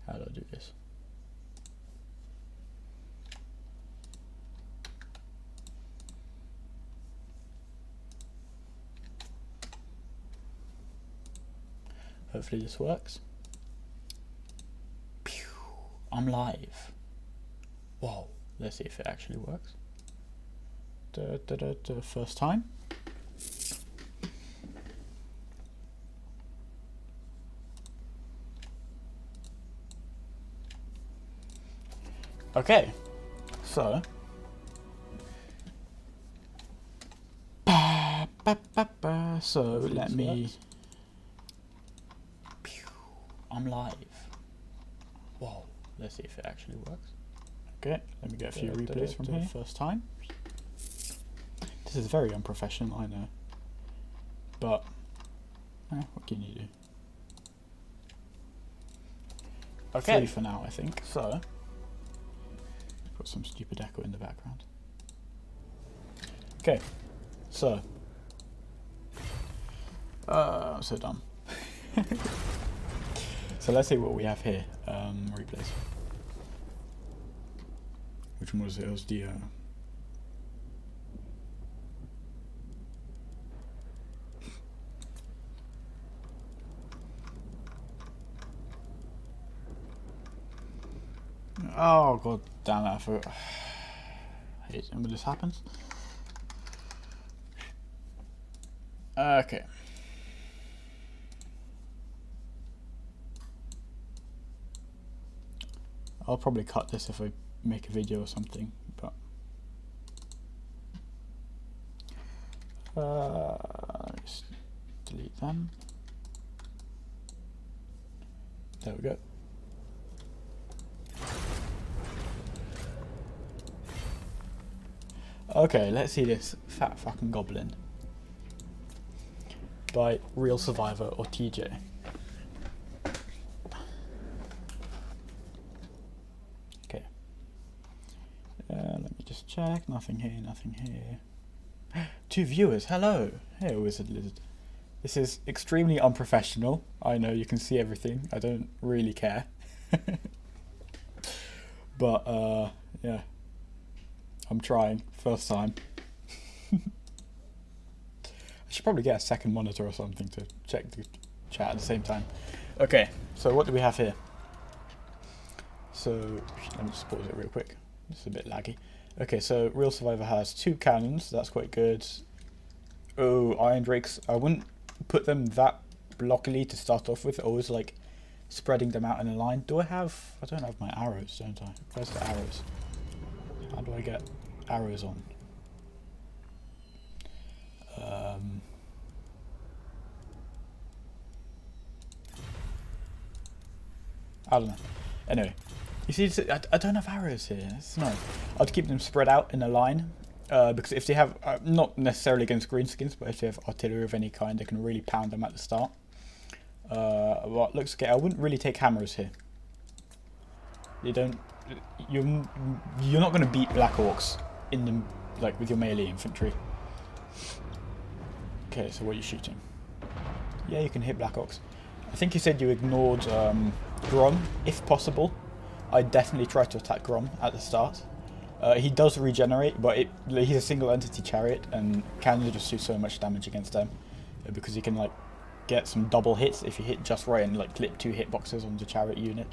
How do I do this? Hopefully this works. Pew! I'm live. Whoa, let's see if it actually works. First time. Okay, so let me. I'm live. Whoa, let's see if it actually works. Okay, let me get a few replays from here. First time. This is very unprofessional, I know, but what can you do? Okay, free for now, I think. So, got some stupid echo in the background. Okay, so, I'm so dumb. So let's see what we have here. Replays. Which one was it? It was the oh god damn it, I forgot. I hate when this happens. Okay. I'll probably cut this if I make a video or something, but just delete them. There we go. Okay, let's see this fat fucking goblin by Real Survivor or TJ. Okay. Let me just check. Nothing here, nothing here. 2 viewers, hello! Hey, Wizard Lizard. This is extremely unprofessional. I know, you can see everything. I don't really care. But, yeah. I'm trying. First time. I should probably get a second monitor or something to check the chat at the same time. Okay, so what do we have here? So, let me just pause it real quick. It's a bit laggy. Okay, so Real Survivor has 2 cannons. That's quite good. Oh, Iron Drakes. I wouldn't put them that blockily to start off with. Always like spreading them out in a line. Do I have... I don't have my arrows, don't I? Where's the arrows? How do I get arrows on? I don't know. Anyway, you see, I don't have arrows here. It's no. I'd keep them spread out in a line because if they have, not necessarily against greenskins, but if they have artillery of any kind, they can really pound them at the start. What looks okay. I wouldn't really take hammers here. You don't. You're not going to beat Black Orcs in them like with your melee infantry. Okay, so what are you shooting? Yeah, you can hit Black Orcs. I think you said you ignored Grom, if possible. I'd definitely try to attack Grom at the start. He does regenerate, but he's a single entity chariot and can just do so much damage against them because he can like get some double hits if you hit just right and like clip 2 hitboxes on the chariot unit.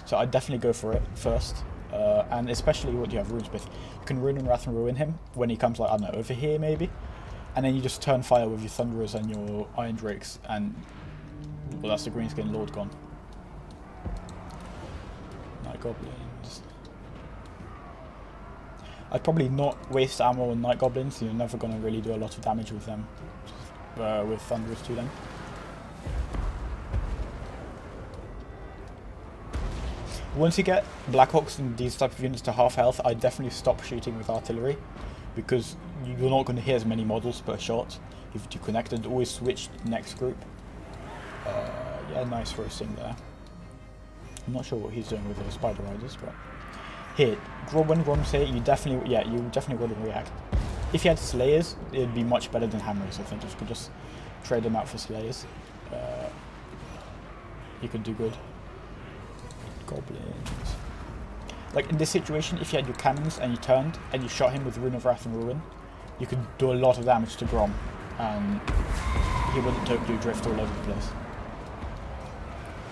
So I'd definitely go for it first, and especially what you have Runesmith. You can Rune and Wrath and ruin him when he comes like, I don't know, over here maybe, and then you just turn fire with your Thunderers and your Iron Drakes, and well, that's the Greenskin Lord gone. Night Goblins. I'd probably not waste ammo on Night Goblins. You're never going to really do a lot of damage with them, with Thunderers to them. Once you get Blackhawks and these type of units to half health, I definitely stop shooting with artillery because you're not going to hit as many models per shot. If you connect and always switch next group. Yeah, nice roasting there. I'm not sure what he's doing with the Spider Riders, but here, when Grom's here, you definitely want to react. If you had Slayers, it'd be much better than Hammers. I think if you could just trade them out for Slayers, you could do good. goblins. Like in this situation, if you had your cannons and you turned and you shot him with Rune of Wrath and Ruin, you could do a lot of damage to Grom, and he wouldn't do drift all over the place.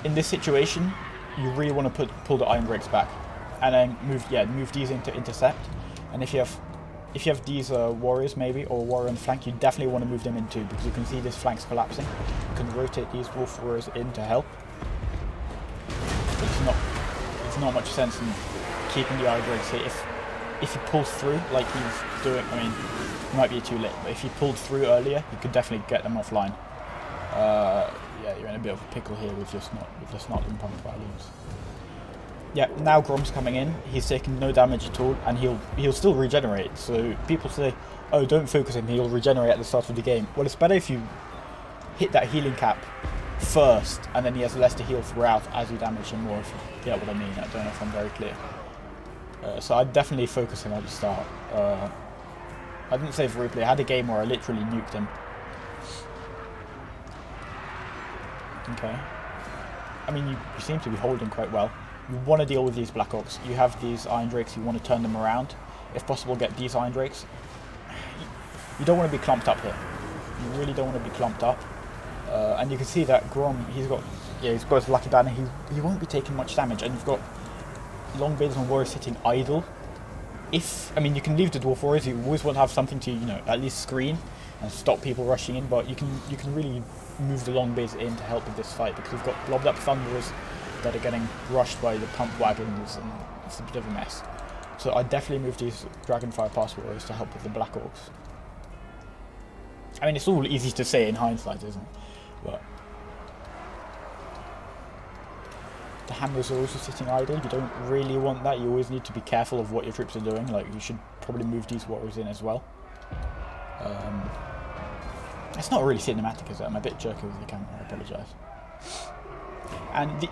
In this situation, you really want to pull the Iron Drakes back, and then move these into intercept. And if you have these warriors maybe, or a warrior on the flank, you definitely want to move them in too, because you can see this flank's collapsing. You can rotate these wolf warriors in to help. But it's not much sense in keeping the Iron Drakes here. If he pulls through like he's doing, I mean, it might be too late, but if he pulled through earlier, you could definitely get them offline. Yeah, you're in a bit of a pickle here with the Snotling Pump values. Yeah, now Grom's coming in. He's taking no damage at all, and he'll still regenerate. So people say, "Oh, don't focus him. He'll regenerate at the start of the game." Well, it's better if you hit that healing cap first, and then he has less to heal throughout as you damage him more. If you get what I mean. I don't know if I'm very clear. So I'd definitely focus him at the start. I didn't save replay. I had a game where I literally nuked him. Okay. I mean, you seem to be holding quite well. You want to deal with these Black Orcs. You have these Iron Drakes, you want to turn them around. If possible, get these Iron Drakes. You don't want to be clumped up here. You really don't want to be clumped up. And you can see that Grom, he's got his Lucky Banner. He won't be taking much damage, and you've got long beards and warriors sitting idle. I mean, you can leave the dwarf warriors. You always want to have something to, at least screen and stop people rushing in. But you can really move the long beards in to help with this fight, because we've got blobbed up thunderers that are getting rushed by the pump wagons, and it's a bit of a mess. So I definitely move these Dragonfire Pass warriors to help with the Black Orcs. I mean, it's all easy to say in hindsight, isn't it? But the hammers are also sitting idle. You don't really want that. You always need to be careful of what your troops are doing. Like, you should probably move these warriors in as well. It's not really cinematic, is it? I'm a bit jerky with the camera, I apologise. And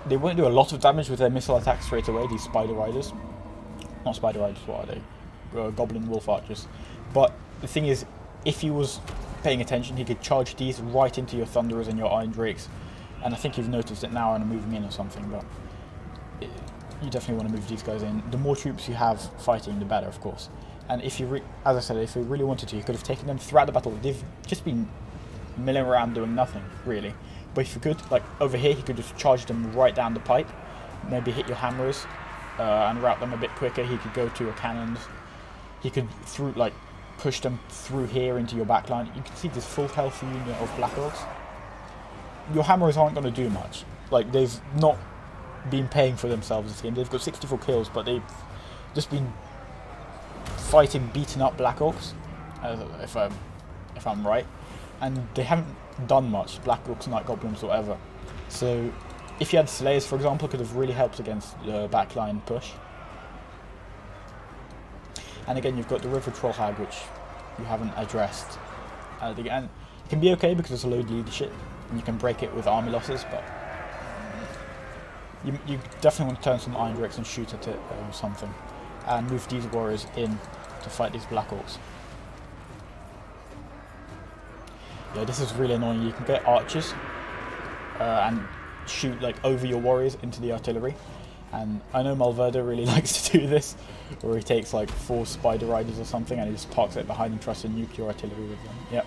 they won't do a lot of damage with their missile attacks straight away, these Spider Riders. Not Spider Riders, what are they? Goblin Wolf Archers. But the thing is, if he was paying attention, he could charge these right into your Thunderers and your Iron Drakes. And I think you've noticed it now and are moving in or something, but you definitely want to move these guys in. The more troops you have fighting, the better, of course. And if you, as I said, if you really wanted to, you could have taken them throughout the battle. They've just been milling around doing nothing, really. But if you could, like over here, he could just charge them right down the pipe. Maybe hit your hammers and route them a bit quicker. He could go to your cannons. He could push them through here into your backline. You can see this full health unit of Black Orcs. Your hammers aren't going to do much. Like, they've not been paying for themselves this game. They've got 64 kills, but they've just been fighting beaten up Black Orcs, if I'm right. And they haven't done much, Black Orcs, Night Goblins, whatever. So if you had Slayers, for example, it could have really helped against the backline push. And again, you've got the River Troll Hag, which you haven't addressed. And it can be okay because it's a low leadership, and you can break it with army losses, but you definitely want to turn some Iron Drakes and shoot at it or something, and move these warriors in to fight these Black Orcs. Yeah, this is really annoying. You can get archers and shoot over your warriors into the artillery. And I know Malverda really likes to do this, where he takes 4 Spider Riders or something and he just parks it behind and tries to nuke your artillery with them. Yep.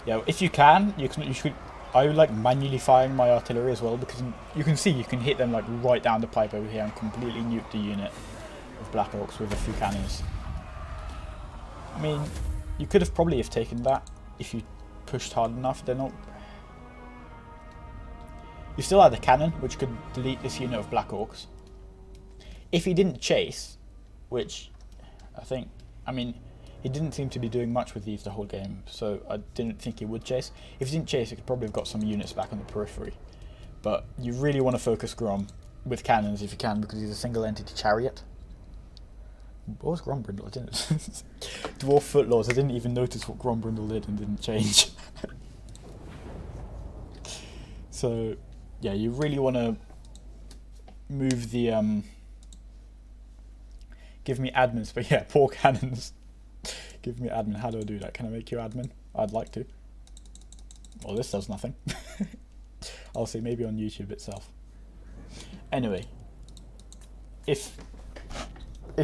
Yeah, if you can, you should. I like manually firing my artillery as well, because you can see you can hit them right down the pipe over here and completely nuke the unit of Black Orcs with a few cannons. I mean, you could have probably taken that if you pushed hard enough. They're not. You still had a cannon, which could delete this unit of Black Orcs. If he didn't chase, which I mean, he didn't seem to be doing much with these the whole game, so I didn't think he would chase. If he didn't chase, he could probably have got some units back on the periphery. But you really want to focus Grom with cannons if you can, because he's a single entity chariot. What was Grombrindle? I didn't. Dwarf Footlaws. I didn't even notice what Grombrindle did and didn't change. So, yeah, you really want to move the give me admins, but yeah, poor cannons. Give me admin. How do I do that? Can I make you admin? I'd like to. Well, this does nothing. I'll see, maybe on YouTube itself. Anyway, if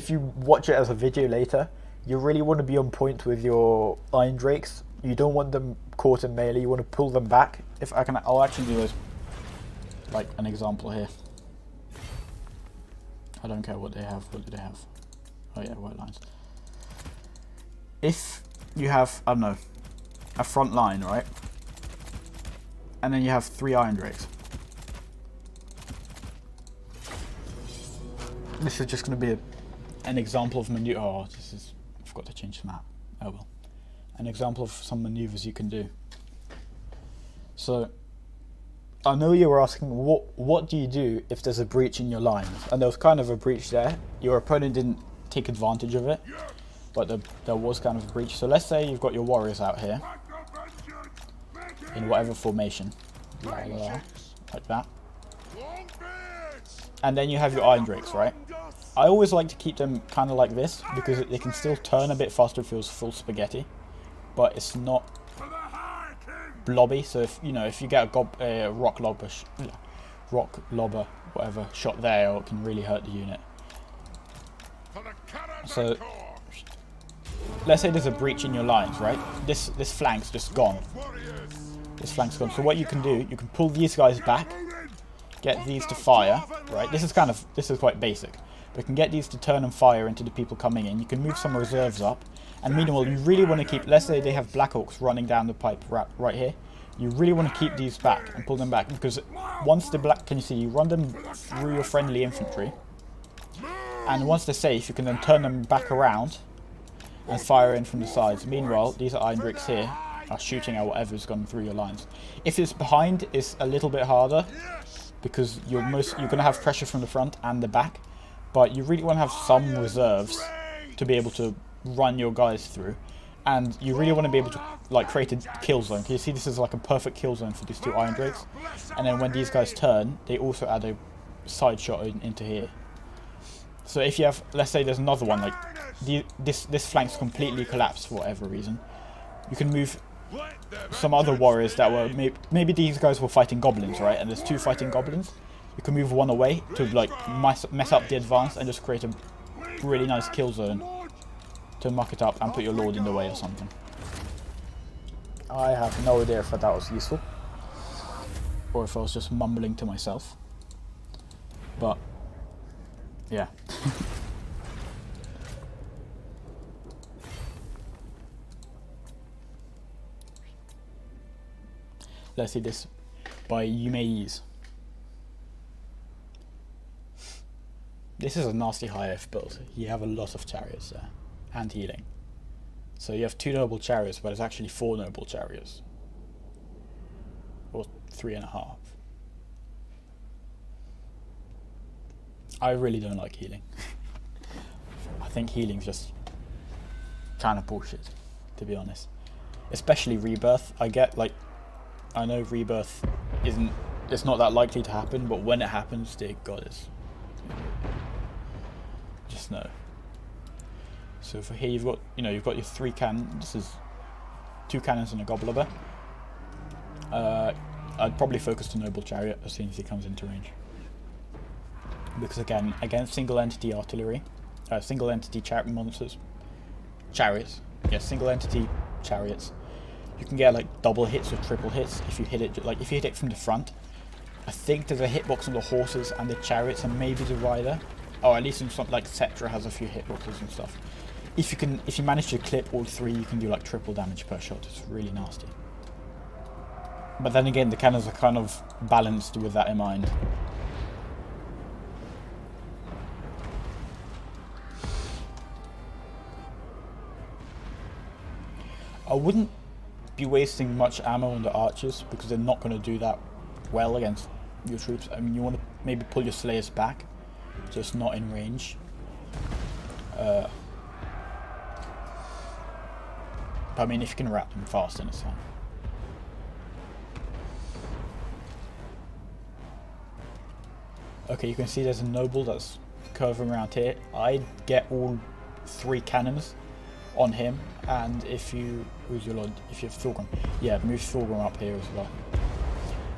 you watch it as a video later, you really want to be on point with your Iron Drakes. You don't want them caught in melee, you want to pull them back. If I can, I'll actually do this, like an example here. I don't care what they have. What do they have? Oh yeah, white lines. If you have, I don't know, a front line, right? And then you have 3 Iron Drakes. This is just going to be an example of maneuver. Oh, I forgot to change the map. Oh well. An example of some maneuvers you can do. So, I know you were asking, what do you do if there's a breach in your lines? And there was kind of a breach there. Your opponent didn't take advantage of it, but there was kind of a breach. So let's say you've got your warriors out here, in whatever formation, like that. And then you have your Iron Drakes, right? I always like to keep them kind of like this, because they can still turn a bit faster if it was full spaghetti, but it's not blobby. So if you get a rock lobber, whatever, shot there, it can really hurt the unit. So let's say there's a breach in your lines, right? This flank's just gone. This flank's gone. So what you can do, you can pull these guys back, get these to fire, right? This is quite basic. But you can get these to turn and fire into the people coming in. You can move some reserves up. And meanwhile, you really want to keep, let's say they have Blackhawks running down the pipe right here. You really want to keep these back and pull them back, because once can you see, you run them through your friendly infantry. And once they're safe, you can then turn them back around and fire in from the sides. Meanwhile, these are Iron Drakes here are shooting at whatever's gone through your lines. If it's behind, it's a little bit harder, because you're going to have pressure from the front and the back. But you really want to have some reserves to be able to run your guys through, and you really want to be able to like create a kill zone. Can you see this is like a perfect kill zone for these 2 Iron Drakes? And then when these guys turn, they also add a side shot into here. So if you have, let's say there's another one, like this flank's completely collapsed for whatever reason, you can move some other warriors that were maybe these guys were fighting goblins, right? And there's 2 fighting goblins. You can move one away to like mess up the advance and just create a really nice kill zone to muck it up and put your lord in the way or something. I have no idea if that was useful or if I was just mumbling to myself, but yeah. Let's see this by Yumeis. This is a nasty high F build. You have a lot of chariots there, and healing. So you have 2 noble chariots, but it's actually 4 noble chariots. Or 3.5. I really don't like healing. I think healing's just kind of bullshit, to be honest. Especially Rebirth. I know Rebirth it's not that likely to happen, but when it happens, dear God, it's just no. So for here you've got your 3 cannons. This is 2 cannons and a gobblobber. I'd probably focus the noble chariot as soon as he comes into range, because again, against single entity artillery, single entity chariots, single entity chariots, you can get like double hits or triple hits if you hit it from the front. I think there's a hitbox on the horses and the chariots and maybe the rider. Or at least in something like Cetra has a few hitboxes and stuff. If you manage to clip all 3, you can do like triple damage per shot. It's really nasty. But then again, the cannons are kind of balanced with that in mind. I wouldn't be wasting much ammo on the archers, because they're not going to do that well against your troops. I mean, you want to maybe pull your slayers back, just not in range. But I mean, if you can wrap them fast, then it's fine. Okay, you can see there's a noble that's curving around here. I'd get all 3 cannons on him, and if you, who's your lord? If you have Thorgrim, yeah, move Thorgrim up here as well.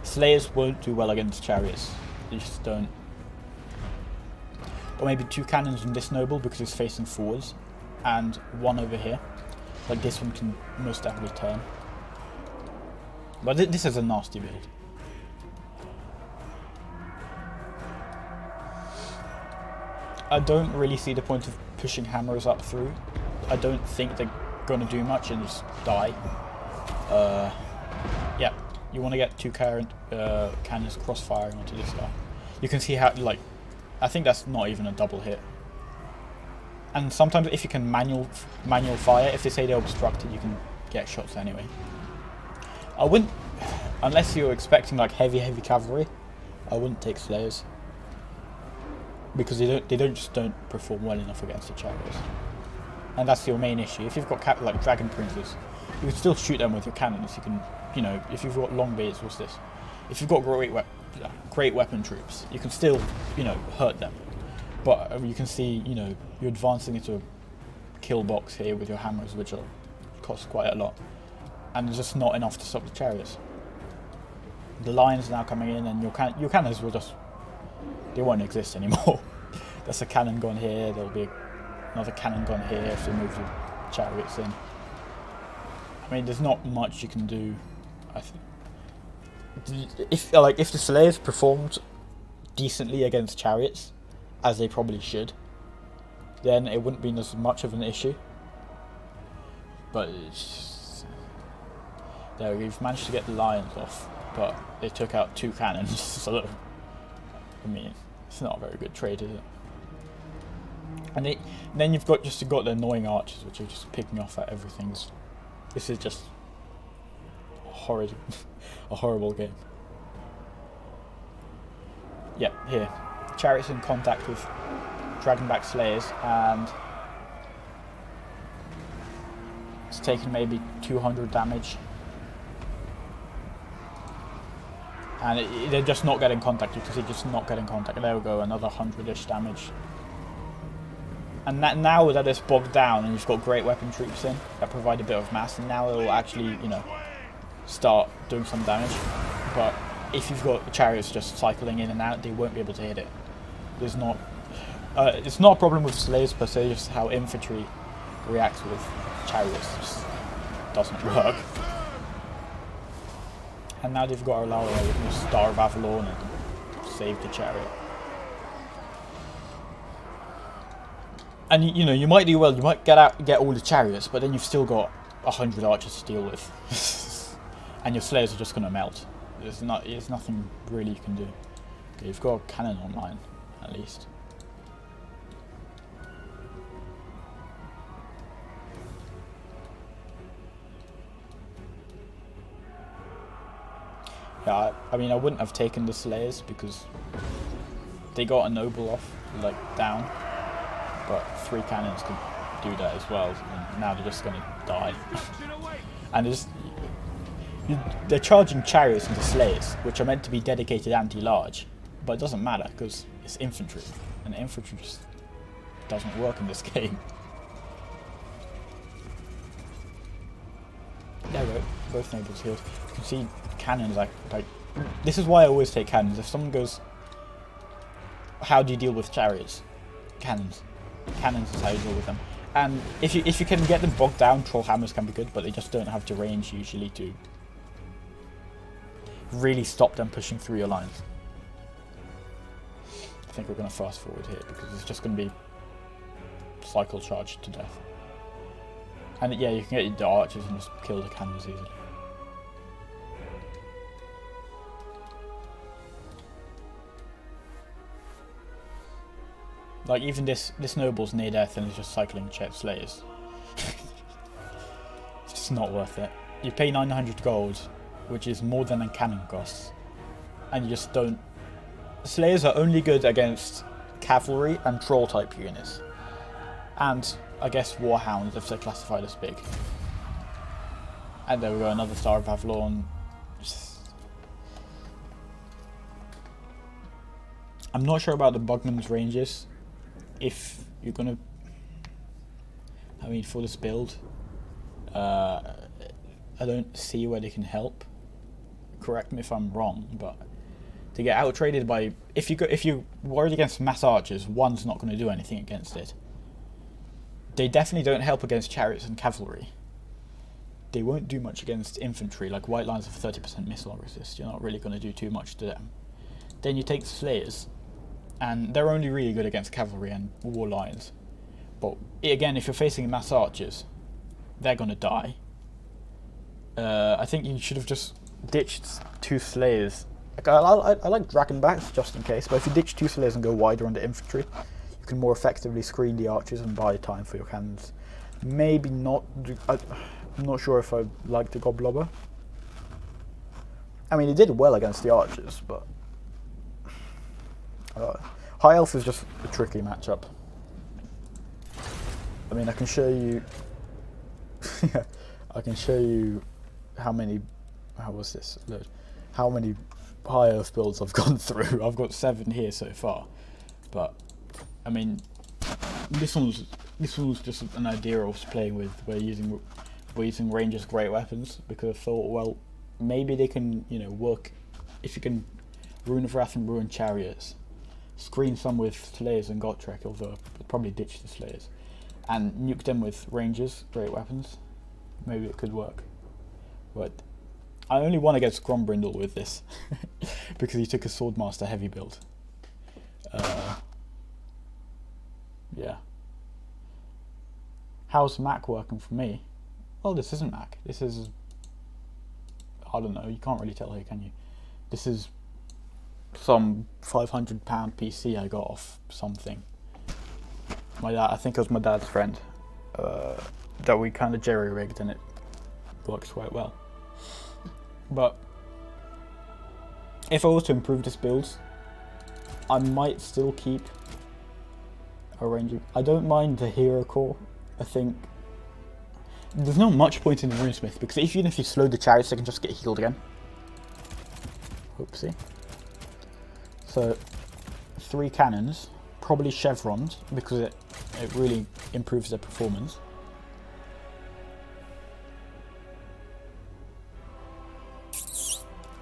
Slayers won't do well against chariots. They just don't. Or maybe 2 cannons on this noble because it's facing forwards, and 1 over here. Like this one can most definitely turn. But this is a nasty build. I don't really see the point of pushing hammers up through. I don't think they're going to do much and just die. Yeah, you want to get 2 cannons cross-firing onto this guy. You can see how, like, I think that's not even a double hit. And sometimes if you can manual fire, if they say they're obstructed, you can get shots anyway. I wouldn't, unless you're expecting like heavy cavalry, I wouldn't take Slayers. Because they don't perform well enough against the chariots. And that's your main issue. If you've got like Dragon Princes, you can still shoot them with your cannons. You can, you know, if you've got long baits, what's this? If you've got great weapon troops, you can still, you know, hurt them. But you can see, you know, you're advancing into a kill box here with your hammers, which cost quite a lot. And there's just not enough to stop the chariots. The lions are now coming in, and your cannons will just, they won't exist anymore. There's a cannon gone here, there'll be another cannon gone here if they move the chariots in. I mean, there's not much you can do, I think. If the Slayers performed decently against chariots, as they probably should, then it wouldn't be as much of an issue. But there, we've managed to get the lions off, but they took out 2 cannons, so I mean, it's not a very good trade, is it? And then you've got the annoying archers, which are just picking off at everything. This is just a horrible game. Yeah, here. Chariots in contact with Dragonback Slayers, and it's taken maybe 200 damage. And they're just not getting contact. You can see just not getting contact. There we go, another 100-ish damage. And now that it's bogged down and you've got great weapon troops in that provide a bit of mass, and now it will actually, you know, start doing some damage. But if you've got chariots just cycling in and out, they won't be able to hit it. There's not. It's not a problem with Slayers per se, just how infantry reacts with chariots. It just doesn't work. And now they've got Arlaria with the Star of Avalon and save the chariot. And you know, you might do well, you might get all the chariots, but then you've still got 100 archers to deal with. And your Slayers are just going to melt. There's nothing really you can do. Okay, you've got a cannon online, at least. Yeah, I mean, I wouldn't have taken the Slayers because they got a noble off, like, down. But 3 cannons could do that as well, and now they're just going to die. And they're charging chariots into Slayers, which are meant to be dedicated anti-large, but it doesn't matter because it's infantry, and infantry just doesn't work in this game. There we go, both nobles healed. You can see cannons, like this is why I always take cannons. If someone goes, how do you deal with chariots? Cannons. Cannons is how you deal with them. And if you can get them bogged down, troll hammers can be good, but they just don't have the range usually to really stop them pushing through your lines. I think we're going to fast forward here because it's just going to be cycle charged to death. And yeah, you can get the archers and just kill the cannons easily. Like, even this noble's near death and is just cycling Slayers. It's just not worth it. You pay 900 gold, which is more than a cannon costs, and you just don't... Slayers are only good against cavalry and troll type units. And, I guess, warhounds if they're classified as big. And there we go, another Star of Avalon. I'm not sure about the Bugman's ranges. If you're gonna, I mean, for this build, I don't see where they can help, correct me if I'm wrong, but to get out-traded by... If you're worried against mass archers, one's not going to do anything against it. They definitely don't help against chariots and cavalry. They won't do much against infantry, like white lines have 30% missile resist. You're not really going to do too much to them. Then you take the slayers, and they're only really good against cavalry and war lions. But again, if you're facing mass archers, they're going to die. I think you should have just ditched 2 slayers. Like, I like dragonbacks just in case, but if you ditch 2 slayers and go wider on the infantry, you can more effectively screen the archers and buy time for your cannons. Maybe not. I'm not sure if I like the Goblobber. I mean, he did well against the archers, but High Elf is just a tricky matchup. I mean, I can show you. I can show you how many. How was this? Look, how many High Elf builds I've gone through. I've got 7 here so far, but I mean, this one was just an idea I was playing with. We're using Rangers' great weapons because I thought, well, maybe they can, you know, work if you can Rune of Wrath and Ruin Chariots, screen some with Slayers and Gotrek, although I'd probably ditch the Slayers, and nuke them with Rangers' great weapons. Maybe it could work, but I only won against Grombrindle with this because he took a Swordmaster heavy build. Yeah. How's Mac working for me? Well, this isn't Mac. This is... I don't know, you can't really tell here, can you? This is some £500 PC I got off something. My dad, I think it was my dad's friend, that we kind of jerry-rigged, and it works quite well. But if I was to improve this build, I might still keep a ranger. I don't mind the hero core. I think there's not much point in the runesmith because even if you slow the chariots, they can just get healed again. Oopsie. So 3 cannons, probably chevrons because it really improves their performance.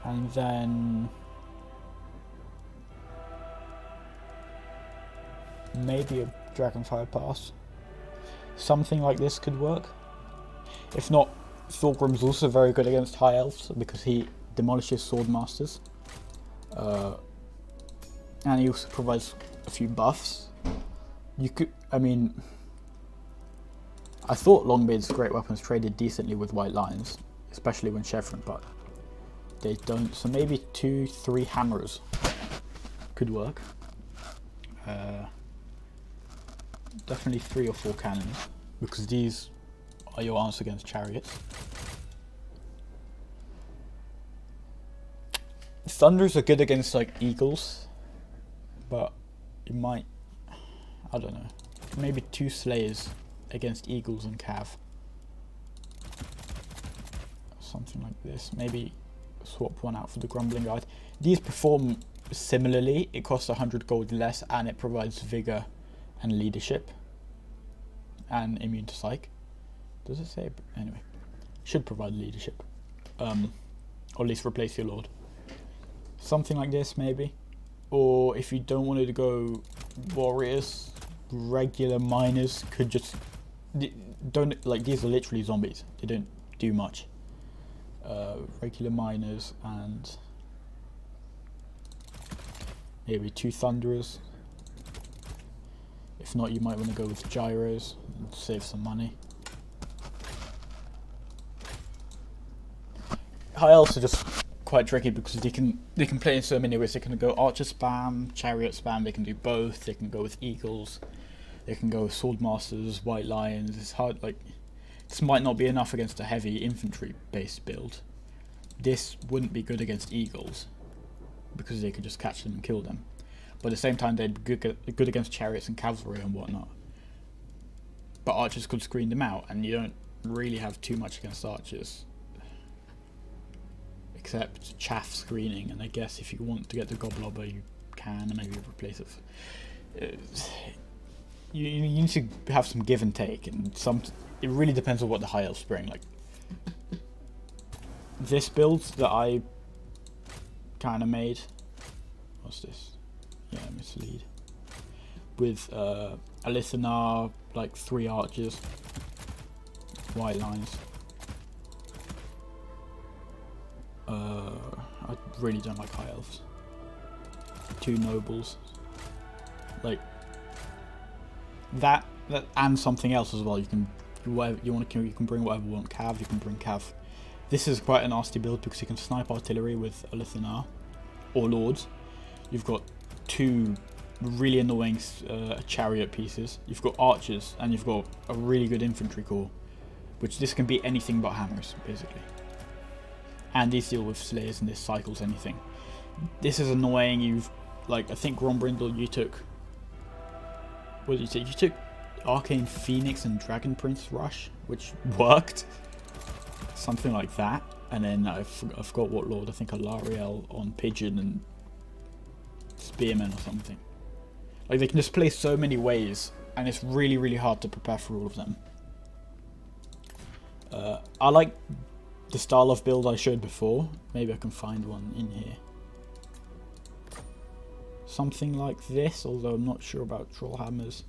And then maybe a Dragonfire Pass. Something like this could work. If not, Thorgrim's also very good against High Elves because he demolishes Swordmasters. And he also provides a few buffs. You could, I mean, I thought Longbeard's great weapons traded decently with White Lions, especially when Chevron, but they don't. So maybe 2-3 hammers could work. Definitely 3 or 4 cannons because these are your answer against chariots. Thunders are good against like eagles, but you might, I don't know, maybe 2 slayers against eagles and cav. Something like this. Maybe swap one out for the Grumbling Guide. These perform similarly. It costs 100 gold less and it provides vigor and leadership and immune to psych. Does it say? Anyway, should provide leadership, or at least replace your lord. Something like this maybe. Or if you don't want to go warriors, regular miners could just don't, like, these are literally zombies. They don't do much. Regular miners and maybe 2 thunderers. If not, you might want to go with gyros and save some money. High elves are just quite tricky because they can play in so many ways. They can go archer spam, chariot spam. They can do both. They can go with eagles. They can go with swordmasters, white lions. It's hard. Like, this might not be enough against a heavy infantry based build. This wouldn't be good against eagles because they could just catch them and kill them. But at the same time, they'd be good against chariots and cavalry and whatnot. But archers could screen them out, and you don't really have too much against archers. Except chaff screening, and I guess if you want to get the Goblobber, you can, and maybe replace it. You need to have some give and take, and it really depends on what the high elves bring. Like, this build that I kind of made. What's this? Yeah, mislead. With a listener, like 3 archers, white lines. I really don't like high elves. 2 nobles. Like that and something else as well. You can whatever you want to. You can bring whatever you want. Cav. You can bring cav. This is quite a nasty build because you can snipe artillery with a Lithanar or lords. You've got 2 really annoying chariot pieces. You've got archers and you've got a really good infantry corps, which this can be anything but hammers basically. And these deal with slayers and this cycles anything. This is annoying. You've like I think Grombrindle, you took. What did you take? You took Arcane Phoenix and Dragon Prince Rush, which worked. Something like that. And then I forgot what lord. I think Alariel on Pigeon and Spearman or something. Like they can just play so many ways, and it's really, really hard to prepare for all of them. I like the style of build I showed before. Maybe I can find one in here. Something like this, although I'm not sure about troll hammers.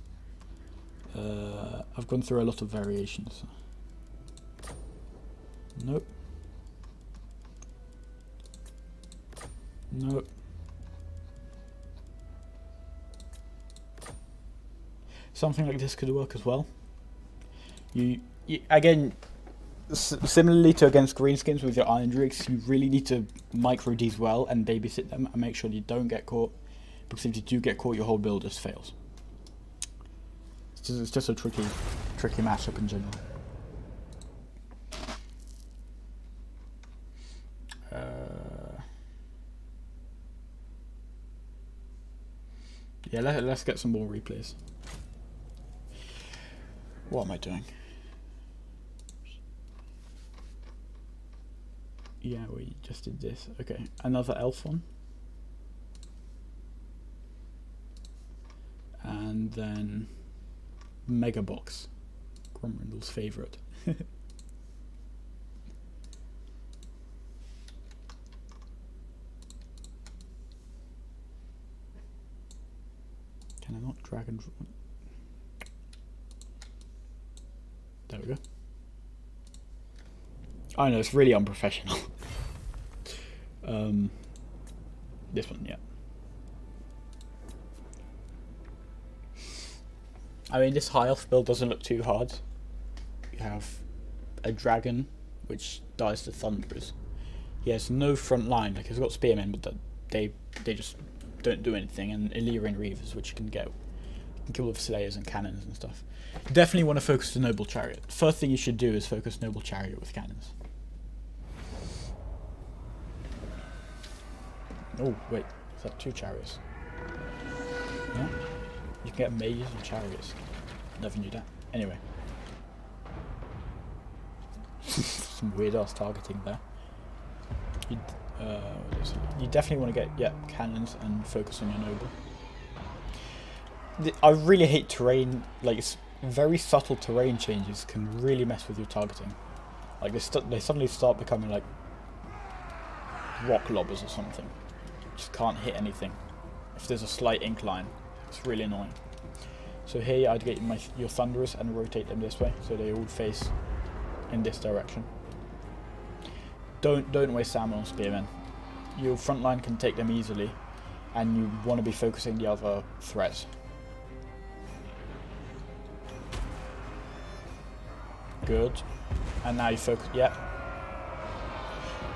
I've gone through a lot of variations. Nope. Nope. Something like this could work as well. You again, similarly to against greenskins with your Iron Drakes, you really need to micro these well and babysit them and make sure you don't get caught. Because if you do get caught, your whole build just fails. It's just a tricky matchup in general. Yeah, let's get some more replays. What am I doing? Yeah, we just did this. Okay, another elf one. And then Mega Box, Gromrindle's favourite. Can I not drag and drop? There we go. I know, it's really unprofessional. This one, yeah. I mean, this high elf build doesn't look too hard. You have a dragon, which dies to thunderers. He has no front line. Like he's got spearmen, but they just don't do anything. And Illyrian reavers, which you can get, you can kill with slayers and cannons and stuff. You definitely want to focus the noble chariot. First thing you should do is focus noble chariot with cannons. Oh wait, is that 2 chariots? No? You can get mages and chariots. Never knew that. Anyway. Some weird ass targeting there. You definitely want to get cannons and focus on your noble. I really hate terrain, like very subtle terrain changes can really mess with your targeting. Like they suddenly start becoming like rock lobbers or something. Just can't hit anything. If there's a slight incline, it's really annoying. So here I'd get your thunderers and rotate them this way, so they all face in this direction. Don't waste salmon on spearmen. Your front line can take them easily, and you want to be focusing the other threats. Good. And now you focus. Yeah.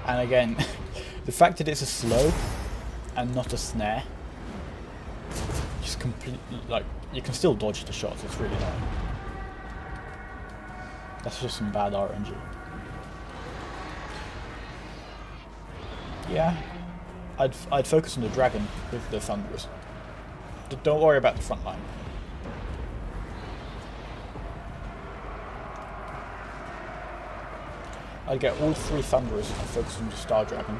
And again, the fact that it's a slow and not a snare, just completely like. You can still dodge the shots, it's really annoying. That's just some bad RNG. Yeah, I'd focus on the dragon with the thunderers. Don't worry about the front line. I'd get all 3 thunderers and focus on the star dragon.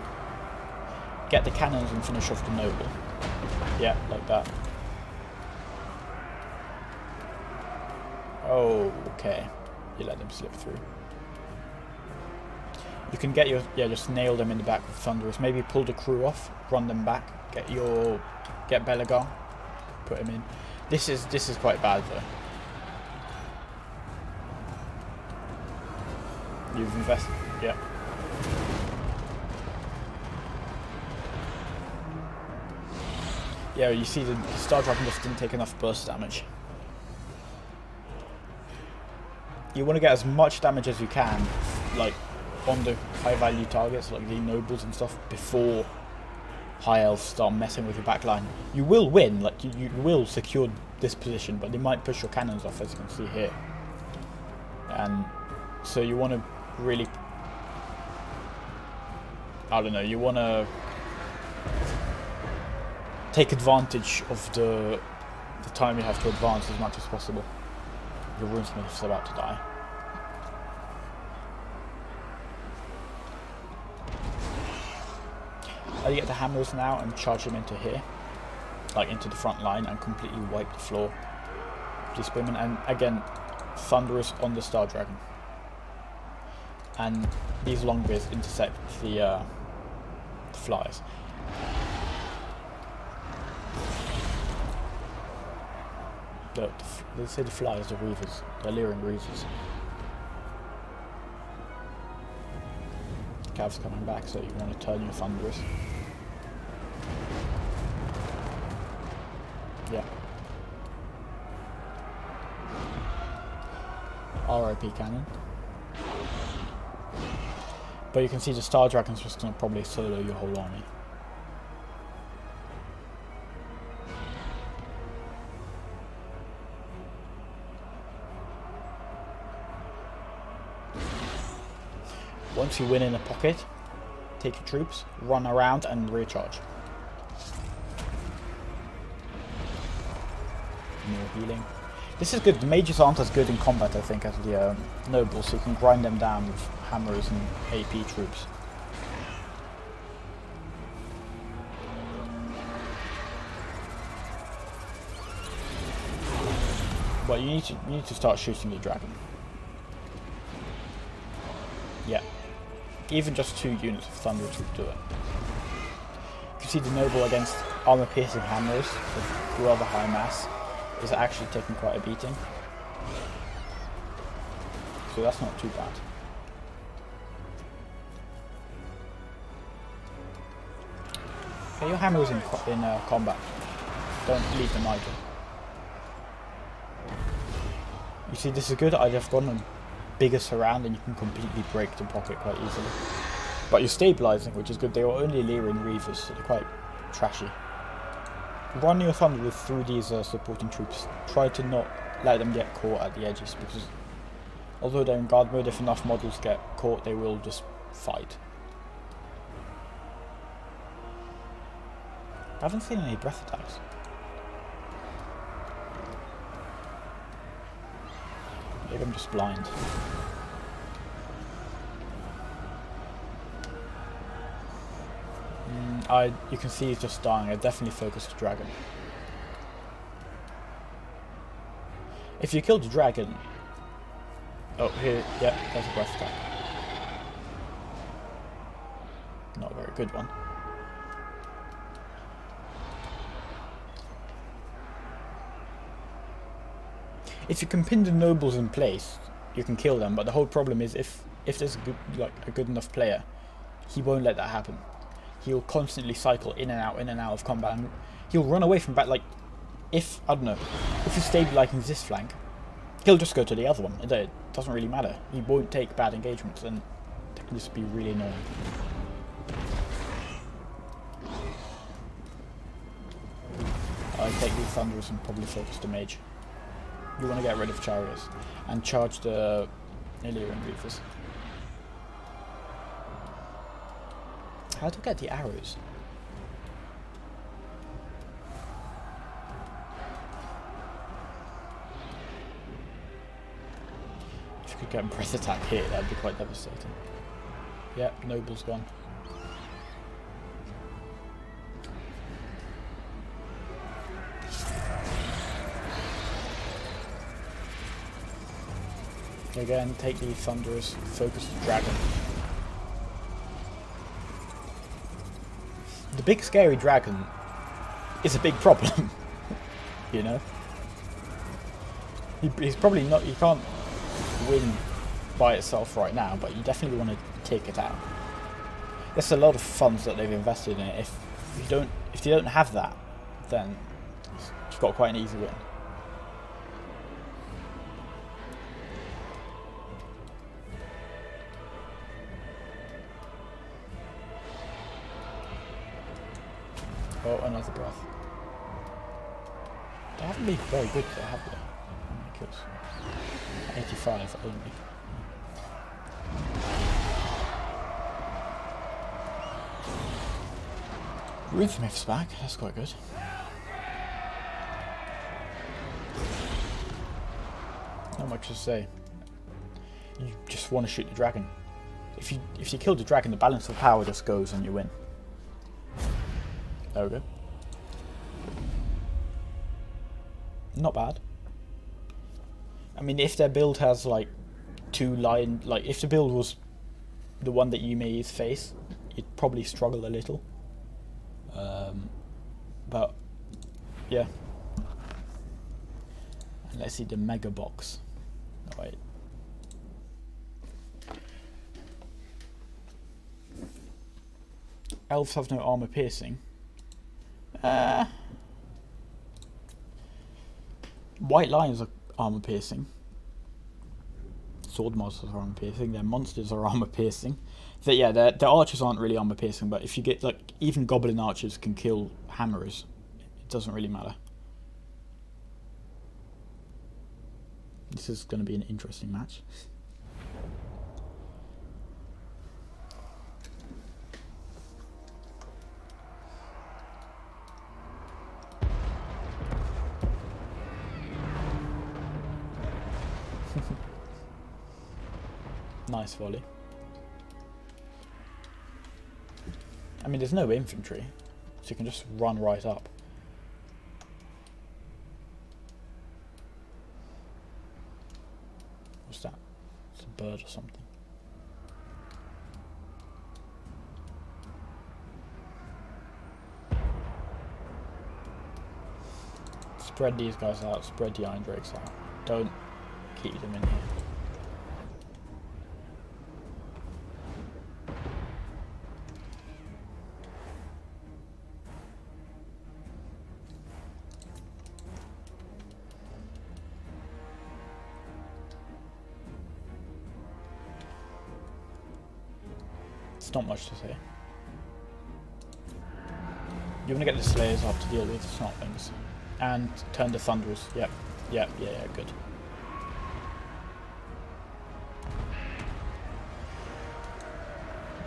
Get the cannons and finish off the noble. Yeah, like that. Oh, okay. You let them slip through. You can get your just nail them in the back with Thunderous. Maybe pull the crew off, run them back, get Belagar, put him in. This is quite bad though. You've invested, yeah. Yeah, you see the Star Dragon just didn't take enough burst damage. You want to get as much damage as you can, like on the high value targets, like the nobles and stuff, before high elves start messing with your backline. You will win, like you will secure this position, but they might push your cannons off, as you can see here. And so you want to really, I don't know, you want to take advantage of the time you have to advance as much as possible. Your runesmith is about to die. You get the hammers now and charge them into here, like into the front line, and completely wipe the floor. These women, and again, Thunderous on the Star Dragon. And these longbeards intercept the flies. They say the flies, the reavers, the Illyrian reavers. Cav's coming back, so you want to turn your Thunderous. Yeah. RIP cannon. But you can see the Star Dragon's just going to probably solo your whole army. Once you win in a pocket, take your troops, run around and recharge. More healing. This is good. The mages aren't as good in combat, I think, as the nobles, so you can grind them down with hammers and AP troops. Well, you need to start shooting your dragon. Yeah. Even just 2 units of Thunderous would do it. You can see the noble against armor-piercing hammers with rather high mass is actually taking quite a beating. So that's not too bad. Okay, your hammer is in combat. Don't leave them idle. You see, this is good. I'd have gone a bigger surround and you can completely break the pocket quite easily. But you're stabilizing, which is good. They are only Illyrian reavers, so they're quite trashy. Run your Thunderous through these supporting troops. Try to not let them get caught at the edges, because although they're in guard mode, if enough models get caught, they will just fight. I haven't seen any breath attacks. Maybe I'm just blind. You can see he's just dying. I definitely focused the dragon. If you kill the dragon... Oh, here, yeah, there's a breath attack. Not a very good one. If you can pin the nobles in place, you can kill them, but the whole problem is if there's a good enough player, he won't let that happen. He'll constantly cycle in and out of combat, and he'll run away from back. Like, if, I don't know, if he's stabilizing this flank, he'll just go to the other one. It doesn't really matter. He won't take bad engagements, and that can just be really annoying. I'll take these Thunderers and probably focus the mage. You want to get rid of chariots and charge the Illyrian reavers. How to get the arrows? If you could get a breath attack here, that'd be quite devastating. Yep, noble's gone. Again, take the Thunderous, focus the dragon. the big scary dragon is a big problem. You know? He's probably not... He can't win by itself right now, but you definitely want to take it out. There's a lot of funds that they've invested in it. If you don't have that, then you've got quite an easy win. Oh, another breath. They haven't been very good though, have they? Because 85 only. Rhythmith's back, that's quite good. Not much to say. You just want to shoot the dragon. If you kill the dragon, the balance of power just goes and you win. There we go. Not bad. I mean, if their build has like if the build was the one that you may face, you'd probably struggle a little. But yeah. And let's see the mega box. Right. Elves have no armor piercing. White lions are armor piercing. Sword monsters are armor piercing. Their monsters are armor piercing. So yeah, their archers aren't really armor piercing, but if you get like even goblin archers can kill hammerers. It doesn't really matter. This is going to be an interesting match. Nice volley. I mean, there's no infantry, so you can just run right up. What's that? It's a bird or something. Spread these guys out, spread the Iron Drakes out. Don't keep them in here. It's not much to say. You want to get the Slayers up to deal with Snotlings. And turn the Thunderers. Yep. Yeah, good.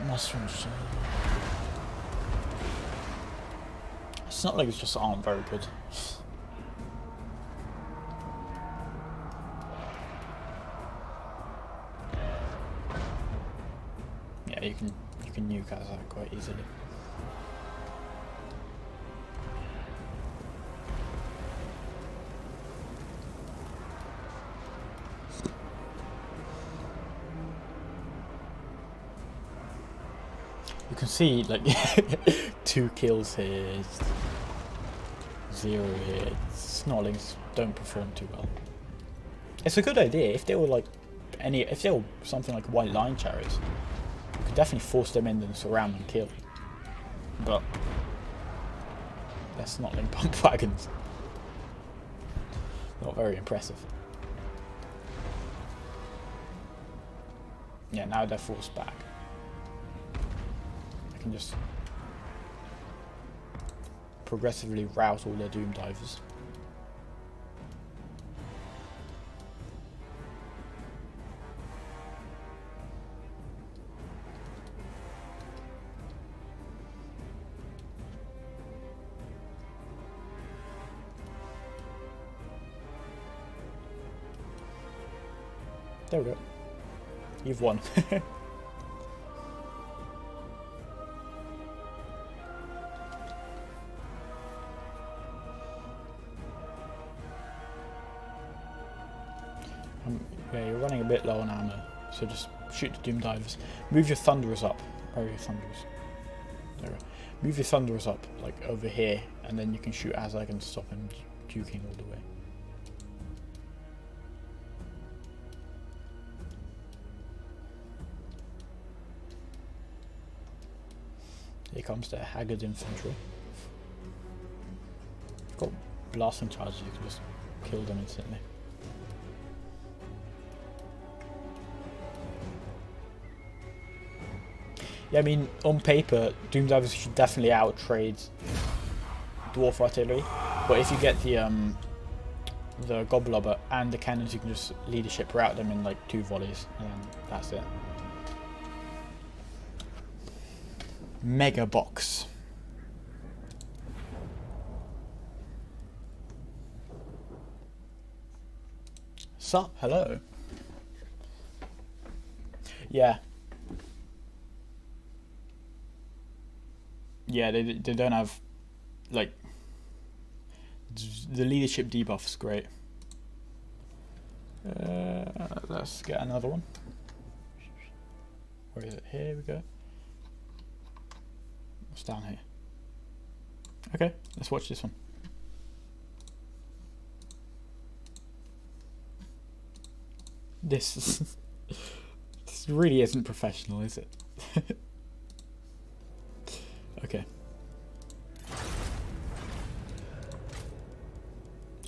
Mushrooms. Snotlings just aren't very good. Yeah, you can nuke that quite easily. You can see like 2 kills here, 0 here. Snotlings don't perform too well. It's a good idea if they were like if they were something like white lion chariots. You could definitely force them in and surround and kill. But they're Snotling pump wagons. Not very impressive. Yeah, now they're forced back. I can just progressively rout all their Doom Divers. There we go. You've won. Yeah, you're running a bit low on ammo, so just shoot the Doom Divers. Move your Thunderers up. Where are your Thunderers? There we go. Move your Thunderers up, like over here, and then you can shoot Azag and stop him duking all the way. Here comes the Haggard infantry. You've got blasting charges, you can just kill them instantly. Yeah, I mean, on paper, Doomdivers should definitely outtrade Dwarf Artillery, but if you get the Goblobber and the cannons, you can just leadership route them in like 2 volleys, and then that's it. Mega Box. Sup? Hello. Yeah. Yeah, they don't have, like, the leadership debuff's great. Let's get another one. Where is it? Here we go. What's down here? Okay, let's watch this one. This really isn't professional, is it? Okay.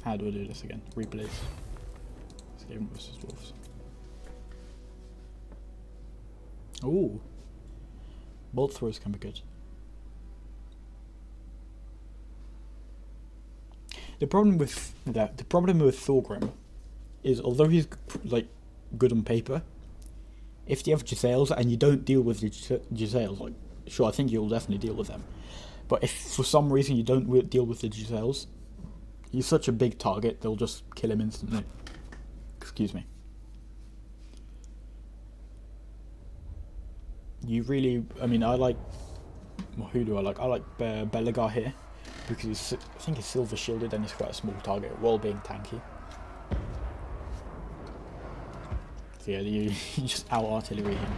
How do I do this again? Replace. Skaven versus dwarves. Ooh. Bolt throws can be good. The problem with Thorgrim is, although he's like good on paper, if you have Giselles and you don't deal with the Giselles, like, sure, I think you'll definitely deal with them. But if for some reason you don't deal with the Giselles, he's such a big target, they'll just kill him instantly. Excuse me. You really, I mean, I like, well, who do I like? I like Belagar here, because he's, I think he's silver shielded and he's quite a small target, while being tanky. So yeah, you just out artillery him.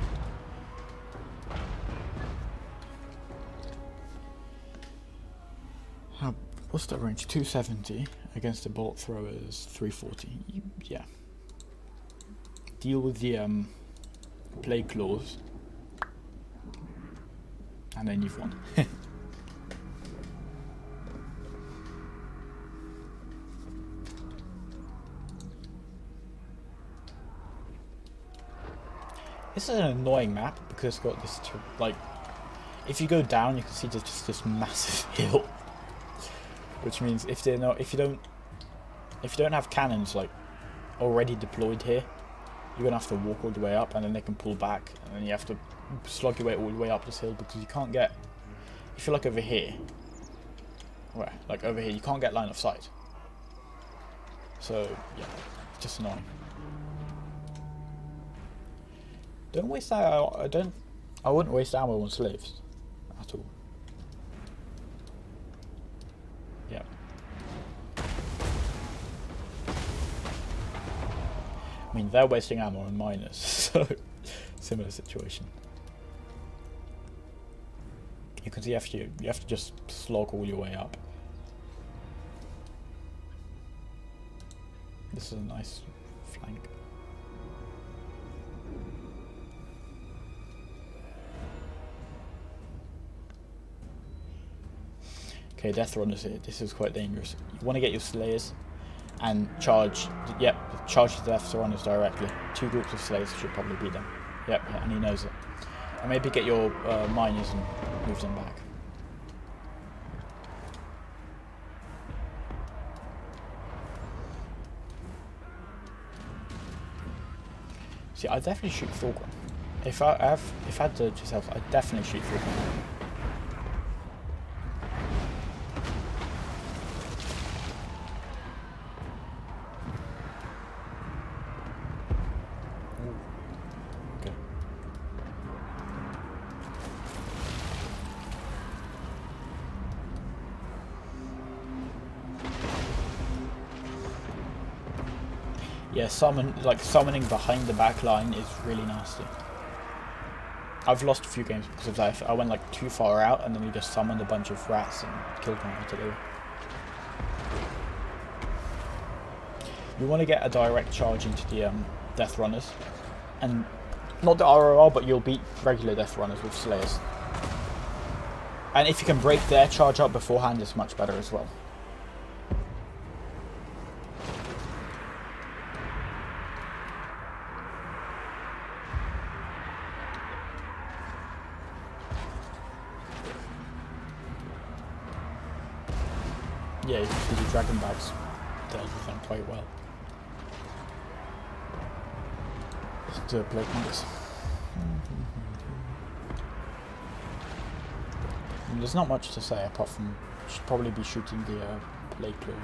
What's that range? 270 against the bolt throwers, 340. Yeah. Deal with the plague claws, and then you've won. This is an annoying map because it's got this, like, if you go down, you can see just this massive hill. Which means if you don't have cannons like already deployed here, you're gonna have to walk all the way up, and then they can pull back, and then you have to slog your way all the way up this hill because you can't get. If you're like over here, where like over here, you can't get line of sight. So yeah, it's just annoying. Don't waste that. I wouldn't waste ammo on slaves at all. Yeah. I mean, they're wasting ammo on miners, so similar situation. You can see you have to just slog all your way up. This is a nice flank. Okay, Death Runners here. This is quite dangerous. You want to get your Slayers and charge. Yep, charge the Death Runners directly. 2 groups of Slayers should probably beat them. Yep, yeah, and he knows it. And maybe get your miners and move them back. See, I definitely shoot Thorgrim. If I had the Giselle, I'd definitely shoot Thorgrim. Yeah, summoning behind the back line is really nasty. I've lost a few games because of that. I went like too far out, and then he just summoned a bunch of rats and killed my artillery. You want to get a direct charge into the Death Runners, and not the ROR, but you'll beat regular Death Runners with Slayers. And if you can break their charge up beforehand, it's much better as well. Yeah, you can see the dragon bags dealt with them quite well. To Plague Monks. There's not much to say apart from you should probably be shooting the Plague Claw.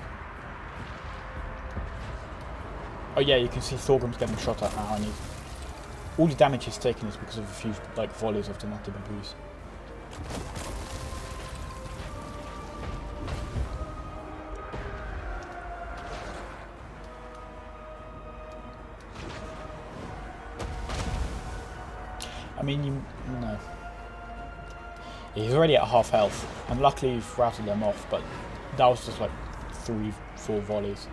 Oh yeah, you can see Thorgrim's getting shot at now, and all the damage he's taken is because of a few like volleys of the Natty Baboos. I mean, no. He's already at half health, and luckily you've routed them off, but that was just like 3-4 volleys.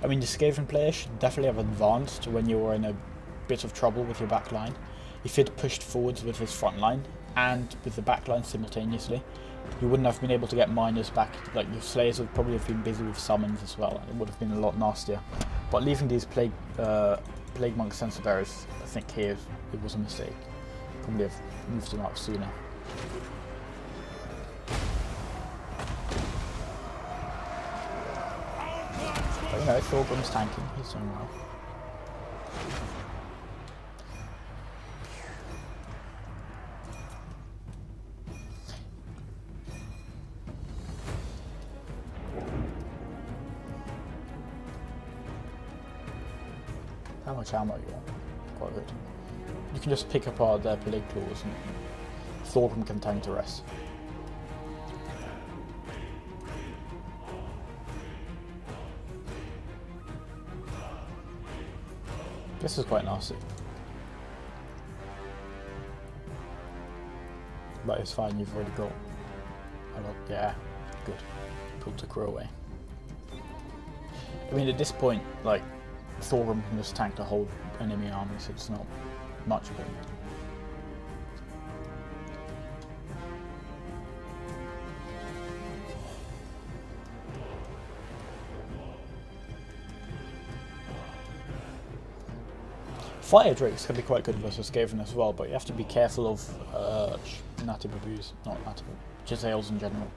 I mean, the Skaven player should definitely have advanced when you were in a bit of trouble with your back line. If he'd pushed forwards with his front line and with the back line simultaneously, you wouldn't have been able to get miners back. Like, your Slayers would probably have been busy with summons as well, and it would have been a lot nastier. But leaving these Plague Monk Sensor Bearers, I think here it was a mistake. Probably have moved them out sooner. But you know, Thorgrim's tanking, he's doing well. How much ammo you want? Quite good. You can just pick apart their Plague Claws and Thorgrim can tank the rest. This is quite nasty. But it's fine, you've already got a lot. Yeah, good. Pulled the crew away. I mean, at this point, like, Thorgrim can just tank the whole enemy army, so it's not much of it. Fire Drakes can be quite good versus Skaven as well, but you have to be careful of Natty Baboos, not Natty Baboos, Jezzails in general.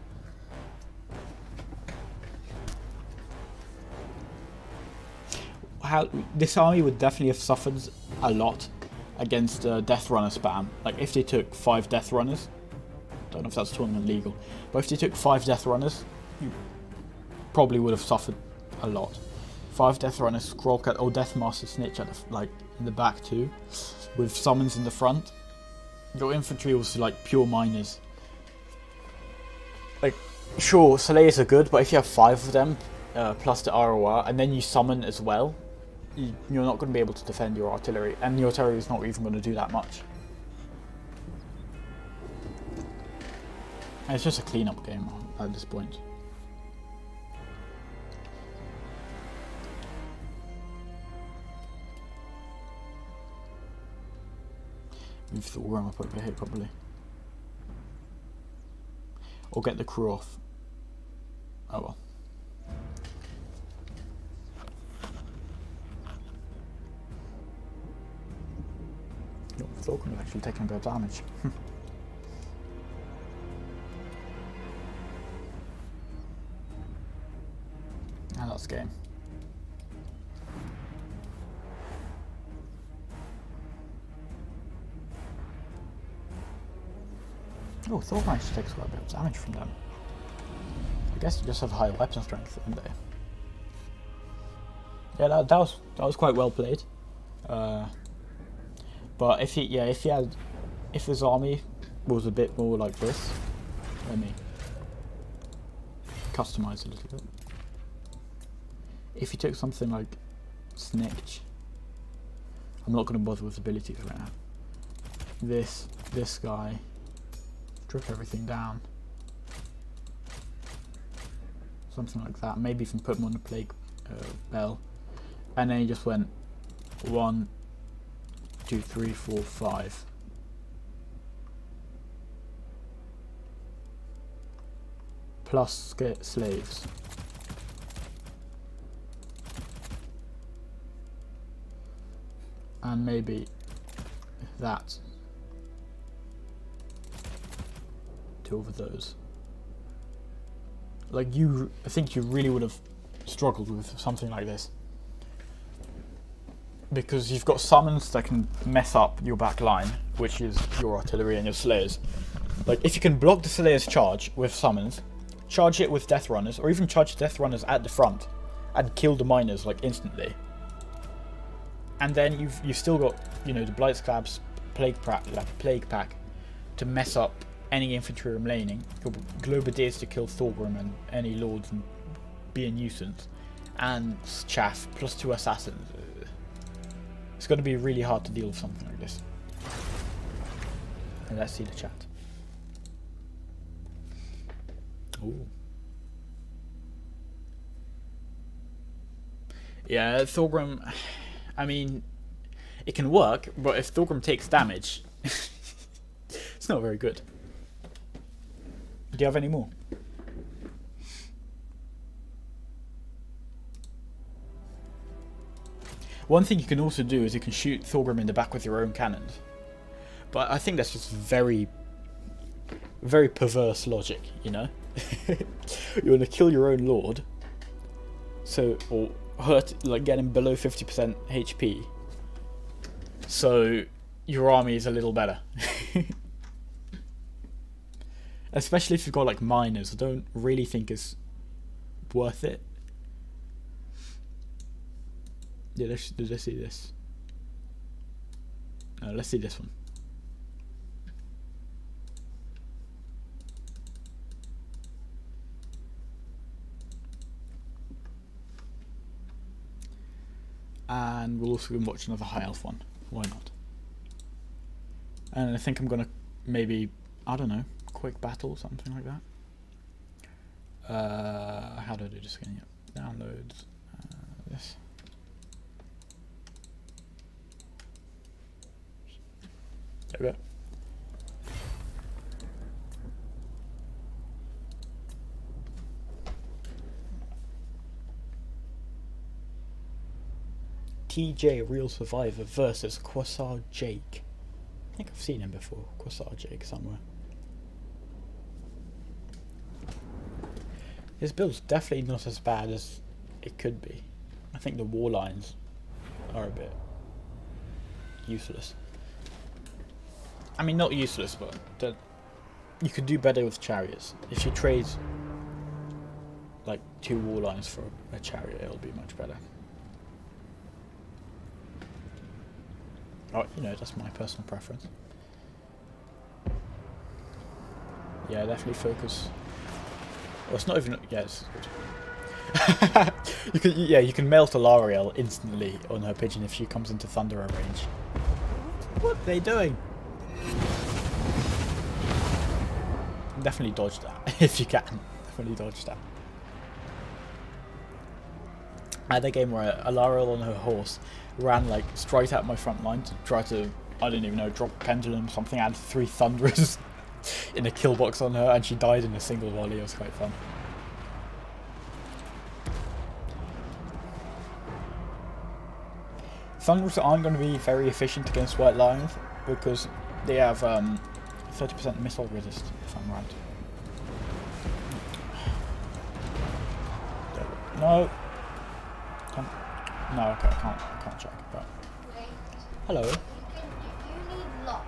This army would definitely have suffered a lot against Death Runner spam. Like, if they took 5 Death Runners, don't know if that's tournament legal, but if they took 5 Death Runners, you probably would have suffered a lot. 5 Death Runners, Scroll Cat, or Death Master Snitch at the, like, in the back too, with summons in the front. Your infantry was like pure miners. Like, sure, Slayers are good, but if you have 5 of them, plus the ROR, and then you summon as well, you're not going to be able to defend your artillery, and your artillery is not even going to do that much. And it's just a clean-up game at this point. Move the war up over here probably. Or get the crew off. Oh well. Thorgrim actually taking a bit of damage. And that's game. Oh, Thorgrim actually takes quite a bit of damage from them. I guess you just have high weapon strength in there. Yeah, that was quite well played. But if if his army was a bit more like this, let me customize a little bit. If you took something like Snitch, I'm not going to bother with abilities right now. This guy, strip everything down, something like that. Maybe even put him on the plague bell, and then he just went 1, 2, 3, 4, 5. Plus slaves. And maybe that. 2 of those. Like I think you really would have struggled with something like this. Because you've got summons that can mess up your back line, which is your artillery and your slayers. Like, if you can block the slayer's charge with summons, charge it with death runners, or even charge death runners at the front and kill the miners like instantly. And then you've still got, you know, the Blightscab's plague pack to mess up any infantry remaining. Your Globadiers to kill Thorgrim and any lords and be a nuisance. And Chaff plus 2 assassins. It's going to be really hard to deal with something like this. And let's see the chat. Ooh. Yeah, Thorgrim, I mean, it can work, but if Thorgrim takes damage, it's not very good. Do you have any more? One thing you can also do is you can shoot Thorgrim in the back with your own cannons. But I think that's just very, very perverse logic, you know? You want to kill your own lord, or hurt, like get him below 50% HP, so your army is a little better. Especially if you've got like miners, I don't really think it's worth it. Yeah, let's see this. Let's see this one. And we'll also watch another high elf one. Why not? And I think I'm gonna maybe, I don't know, quick battle, something like that. How do I do this again? Yep. Downloads. This. There we go. TJ Real Survivor versus Quasar Jake. I think I've seen him before, Quasar Jake, somewhere. His build's definitely not as bad as it could be. I think the war lines are a bit useless. I mean, not useless, but you could do better with chariots. If you trade like 2 war lines for a chariot, it'll be much better. Oh, you know, that's my personal preference. Yeah, definitely focus. Well, it's not even. Yeah, it's good. You can melt Alariel instantly on her pigeon if she comes into Thunderer range. What are they doing? Definitely dodge that if you can. Definitely dodge that. I had a game where Alariel on her horse ran like straight out my front line to try to, I don't even know, drop a pendulum, something, had 3 thunderers in a kill box on her, and she died in a single volley. It was quite fun. Thunderers aren't going to be very efficient against White Lions because they have 30% missile resist, if I'm right. No. No, okay, I can't check. But Wait. hello. You need lock.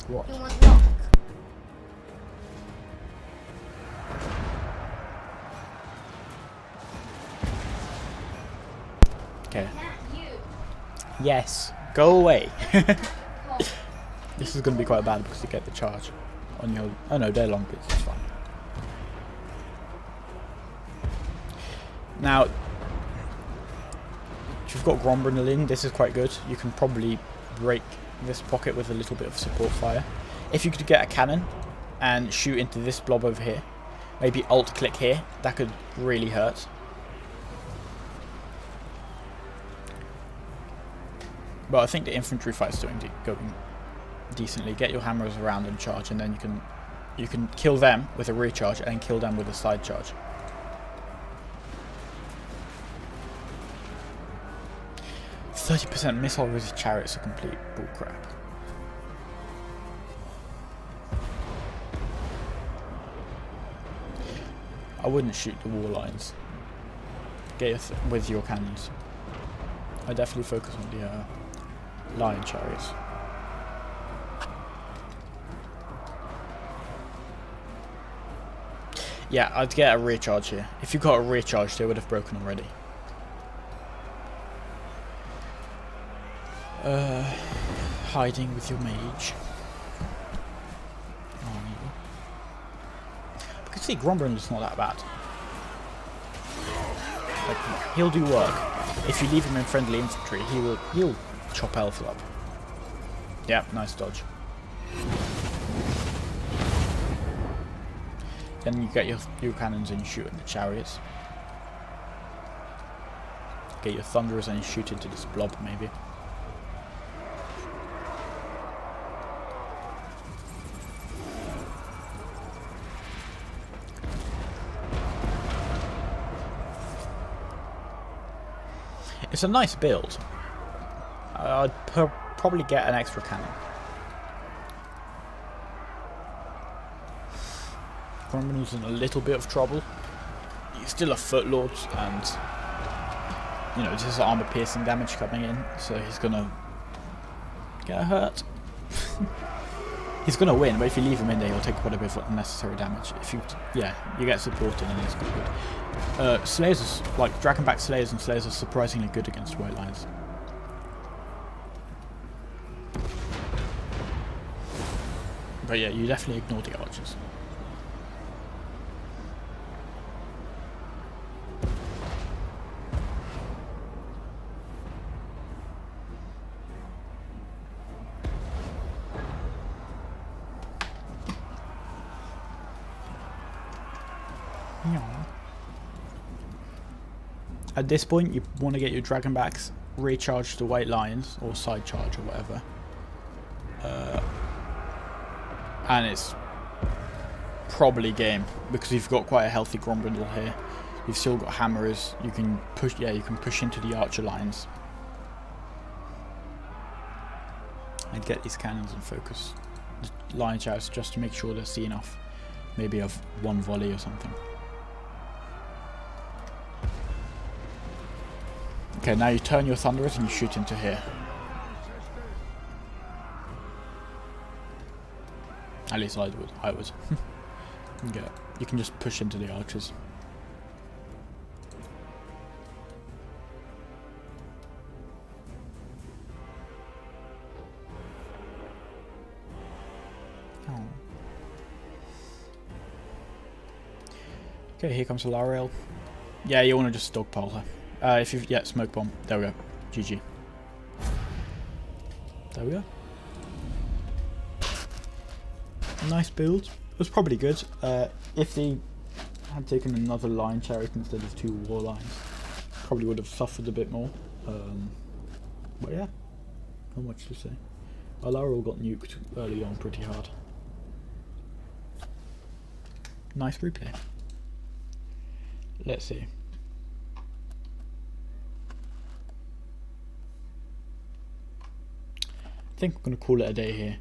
What? You want lock. Okay. Not you. Yes. Go away. This is going to be quite bad because you get the charge on your... Oh no, they're long bits, it's fine. Now, if you've got Grombrindle in, this is quite good. You can probably break this pocket with a little bit of support fire. If you could get a cannon and shoot into this blob over here, maybe alt click here, that could really hurt. But I think the infantry fight's going decently. Get your hammers around and charge, and then you can kill them with a recharge and kill them with a side charge. %30 missile resist chariots are complete bullcrap. I wouldn't shoot the war lines. Get with your cannons. I definitely focus on the lion chariots. Yeah, I'd get a recharge here. If you got a recharge, they would have broken already. Hiding with your mage. Oh, you can see Grombrindle's not that bad. Like, he'll do work. If you leave him in friendly infantry, he'll chop elves up. Yeah, nice dodge. Then you get your cannons and you shoot at the chariots. Get your thunderers and you shoot into this blob, maybe. It's a nice build. I'd probably get an extra cannon. Grombrindle's in a little bit of trouble. He's still a footlord, and you know, this is armor piercing damage coming in, so he's gonna get hurt. He's gonna win, but if you leave him in there, he'll take quite a bit of unnecessary damage. If you, yeah, you get supported, and it's quite good. Slayers, like Dragonback Slayers and Slayers, are surprisingly good against white lions. But yeah, you definitely ignore the archers. At this point, you want to get your Dragonbacks recharge the white lions, or side charge, or whatever. And it's probably game, because you've got quite a healthy Grombrindle here. You've still got hammerers. You can push, yeah, you can push into the archer lines. And get these cannons and focus the lion chariots just to make sure they see enough. Maybe of one volley or something. Okay, now you turn your thunderers and you shoot into here. At least I would. Yeah, you can just push into the archers. Oh. Okay, here comes the Larael. Yeah, you want to just stockpile her. If you, yeah, smoke bomb. There we go. GG. There we go. Nice build. It was probably good. If they had taken another lion chariot instead of 2 war lions, probably would have suffered a bit more. But yeah, not much to say. Larael got nuked early on pretty hard. Nice replay. Let's see. I think I'm going to call it a day here.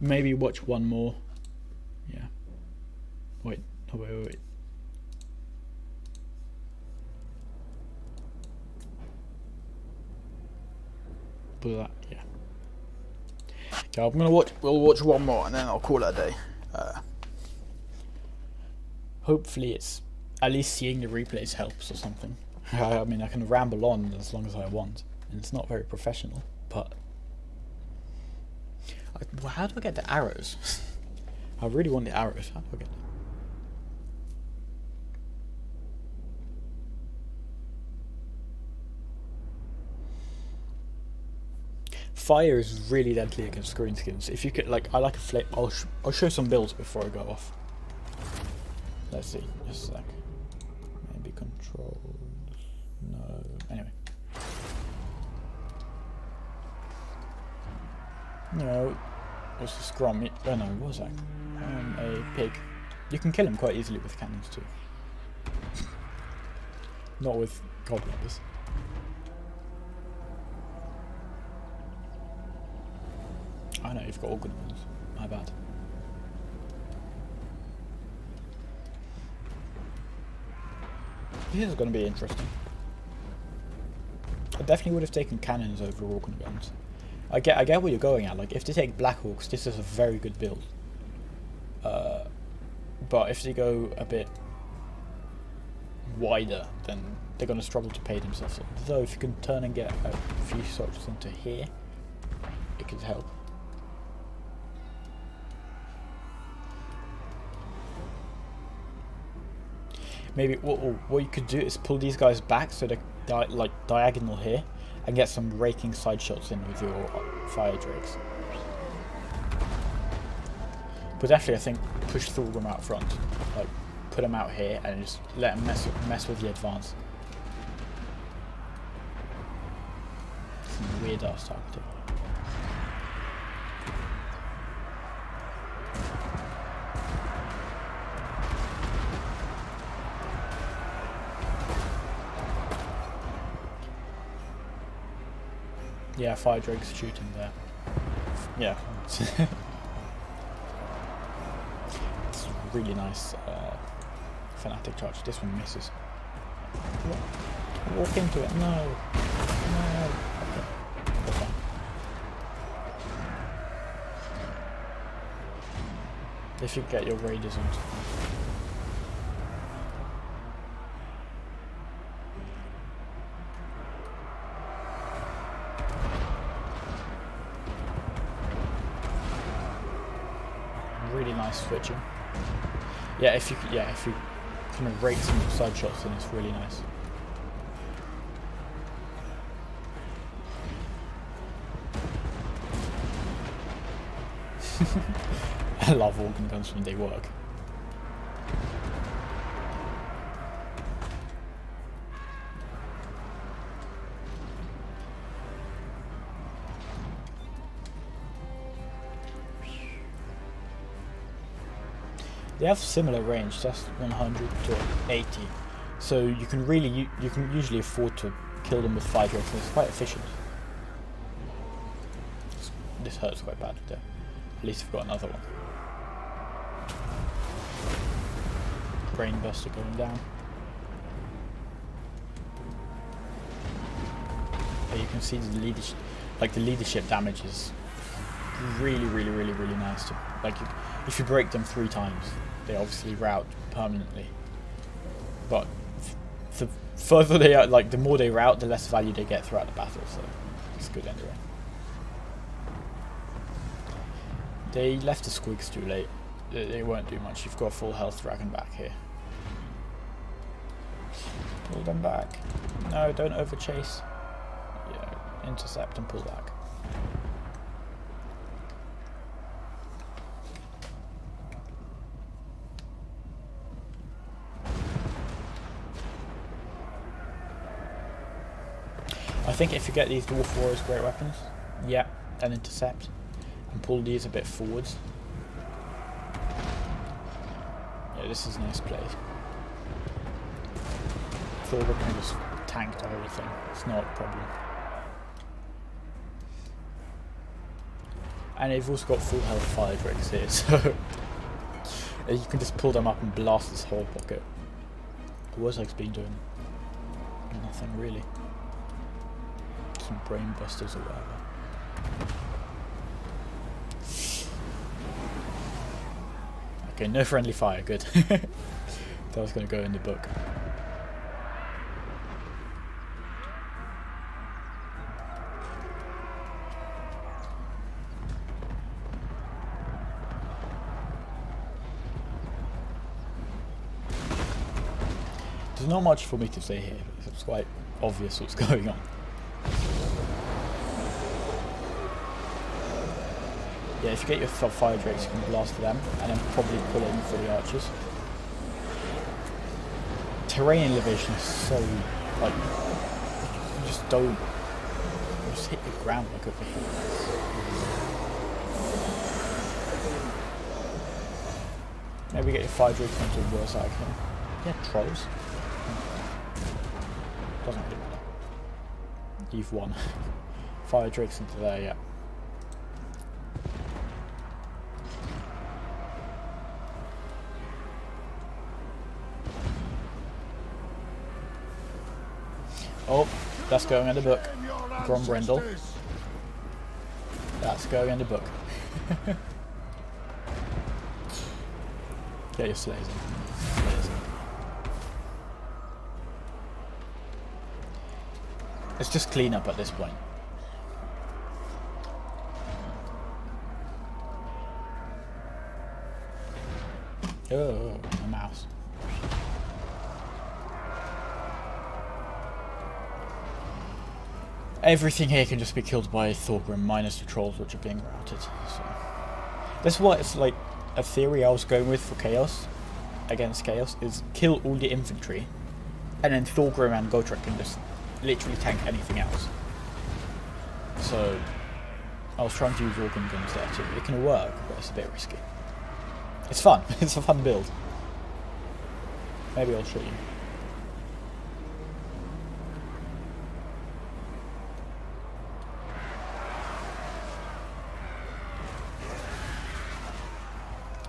Maybe watch one more. Yeah. Wait. Oh, wait. But that, yeah. Okay, I'm gonna watch. We'll watch one more, and then I'll call it a day. Hopefully, it's at least seeing the replays helps or something. I mean, I can ramble on as long as I want, and it's not very professional, but... Well, how do I get the arrows? I really want the arrows. How do I get them? Fire is really deadly against greenskins. If you could, like, I like a flip. I'll show some builds before I go off. Let's see, just a sec. Maybe controls. No. Anyway. No. What's the scrum? Oh no, what was that? A pig. You can kill him quite easily with cannons too. Not with goblins. I know you've got all good ones. My bad. This is going to be interesting. I definitely would have taken cannons over organ guns. I get what you're going at. Like, if they take Black Hawks, this is a very good build. But if they go a bit wider, then they're going to struggle to pay themselves. So if you can turn and get a few shots into here, it could help. Maybe what you could do is pull these guys back so they're like diagonal here, and get some raking side shots in with your fire drakes. But definitely, I think push through them out front, like put them out here and just let them mess with the advance. Some weird ass tactic. Yeah, fire drakes shooting there. Yeah. It's really nice fanatic charge. This one misses. Walk into it. No. No. Okay. We're fine. If you get your raiders on. Really nice switching. Yeah, if you kind of rake some side shots, then it's really nice. I love organ guns when they work. They have similar range, that's 100 to 80, so you can usually afford to kill them with fire drakes, and it's quite efficient. This hurts quite bad though. At least I've got another one. Brainbuster going down. Yeah, you can see the leadership, the leadership damage is really nice. If you break them 3 times, they obviously rout permanently. But the further they are, the more they rout, the less value they get throughout the battle. So it's good anyway. They left the squigs too late. They won't do much. You've got a full health dragon back here. Pull them back. No, don't overchase. Yeah, intercept and pull back. I think if you get these dwarf warriors great weapons, yeah, and intercept, and pull these a bit forwards. Yeah, this is a nice play. Thorgrim can just tank the whole thing, it's not a problem. And they've also got full health fire drakes here, so you can just pull them up and blast this whole pocket. The Wozak's been doing nothing really. Some brain busters or whatever. Okay, no friendly fire, good. That was going to go in the book. There's not much for me to say here. It's quite obvious what's going on. Yeah, if you get your fire drakes, you can blast them, and then probably pull in for the archers. Terrain elevation is so, like, you just don't, you just hit the ground like over here. Maybe get your fire drakes onto the worst side here. Yeah, trolls. Doesn't really matter. You've won. Fire drakes into there, yeah. Oh, that's going in the book. Grombrindle. That's going in the book. Get your slayers in. Slayers in. It's just clean up at this point. Oh, a mouse. Everything here can just be killed by Thorgrim, minus the trolls which are being routed. So. This is what it's like, a theory I was going with for Chaos, against Chaos, is kill all the infantry, and then Thorgrim and Gotrek can just literally tank anything else. So, I was trying to use organ guns there too. It can work, but it's a bit risky. It's fun, it's a fun build. Maybe I'll show you.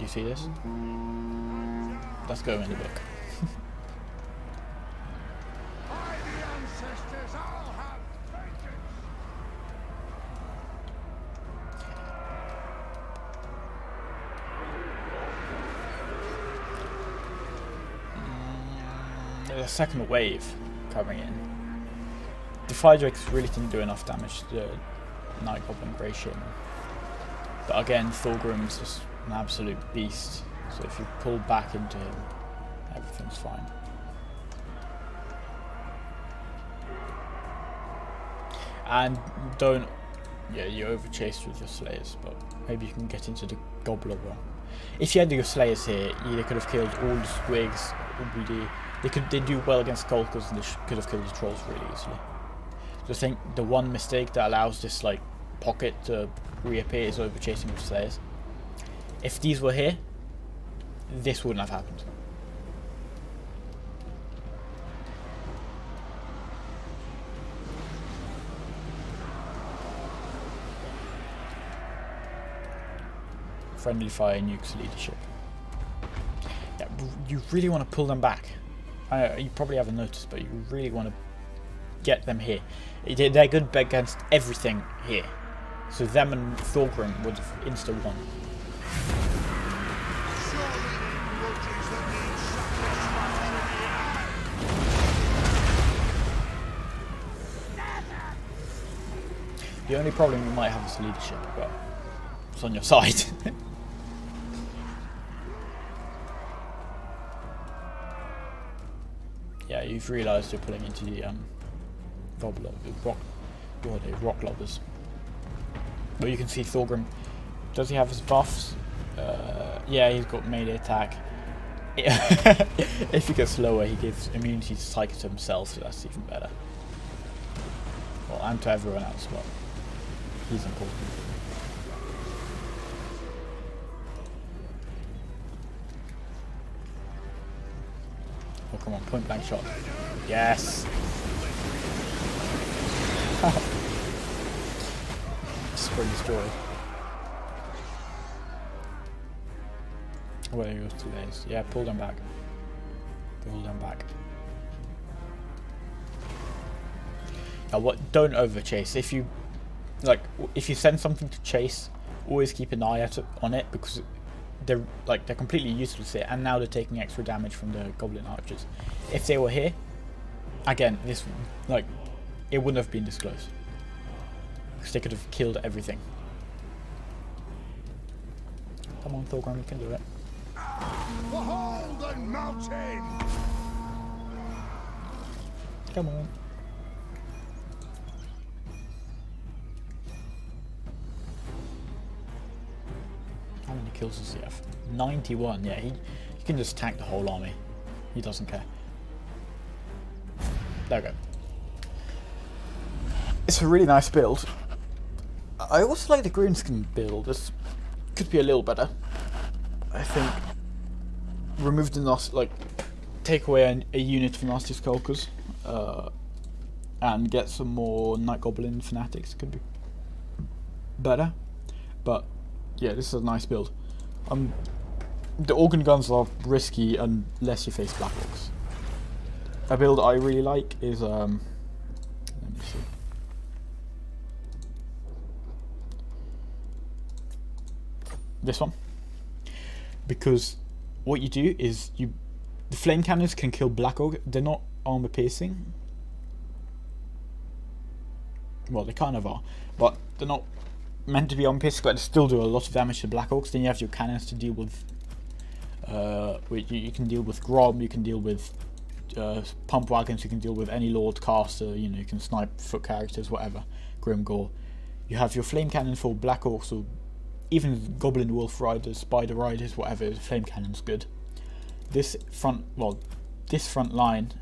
You see this? Let's go in the book. There's a second wave coming in. The fire drakes really didn't do enough damage to the Night Goblin Grey Shaman. But again, Thorgrim's just an absolute beast, so if you pull back into him, everything's fine. And don't, yeah, you overchased with your slayers, but maybe you can get into the gobbler one. If you had your slayers here, they could have killed all the squigs, they do well against skulkers, and they could have killed the trolls really easily. So I think the one mistake that allows this like pocket to reappear is overchasing with slayers. If these were here, this wouldn't have happened. Friendly fire nukes leadership. Yeah, you really want to pull them back. You probably haven't noticed, but you really want to get them here. They're good against everything here. So them and Thorgrim would have insta-won. The only problem you might have is leadership, but it's on your side. Yeah, you've realised you're pulling into the rock lobbers. But you can see Thorgrim. Does he have his buffs? Yeah, he's got melee attack. If he gets lower, he gives immunity to psychic to himself, so that's even better. Well, and to everyone else, but he's important. Oh, come on, point blank shot. Yes! Spring destroyed. Where are your delays? Yeah, pull them back. Pull them back. Now, what? Don't overchase. If you send something to chase, always keep an eye out on it, because they're completely useless here, and now they're taking extra damage from the goblin archers. If they were here, again, this it wouldn't have been this close, because they could have killed everything. Come on, Thorgrim, you can do it. Behold the mountain! Come on. How many kills does he have? 91. Yeah, he can just tank the whole army. He doesn't care. There we go. It's a really nice build. I also like the greenskin build. This could be a little better. I think remove the take away a unit from nasty skulkers, and get some more night goblin fanatics. Could be better, but yeah, this is a nice build. The organ guns are risky unless you face Black Orcs. A build I really like is let me see. This one, because what you do is the flame cannons can kill Black Orc. They're not armor piercing. Well, they kind of are, but they're not meant to be armor piercing. But they still do a lot of damage to Black Orcs. Then you have your cannons to deal with. You can deal with Grom. You can deal with pump wagons. You can deal with any Lord caster. You know, you can snipe foot characters, whatever. Grimgore. You have your flame cannon for Black Orcs or even Goblin Wolf Riders, Spider Riders, whatever. Flame cannon's good. This front line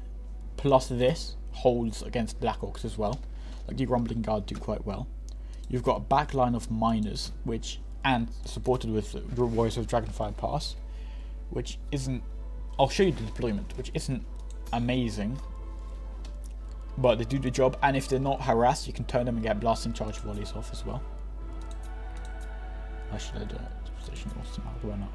plus this holds against Black Orcs as well. Like the Grumbling Guard do quite well. You've got a back line of miners, and supported with the Warriors of Dragonfire Pass, which isn't. I'll show you the deployment, which isn't amazing, but they do the job. And if they're not harassed, you can turn them and get blasting charge volleys off as well. I should have done it. Position awesome. Why not?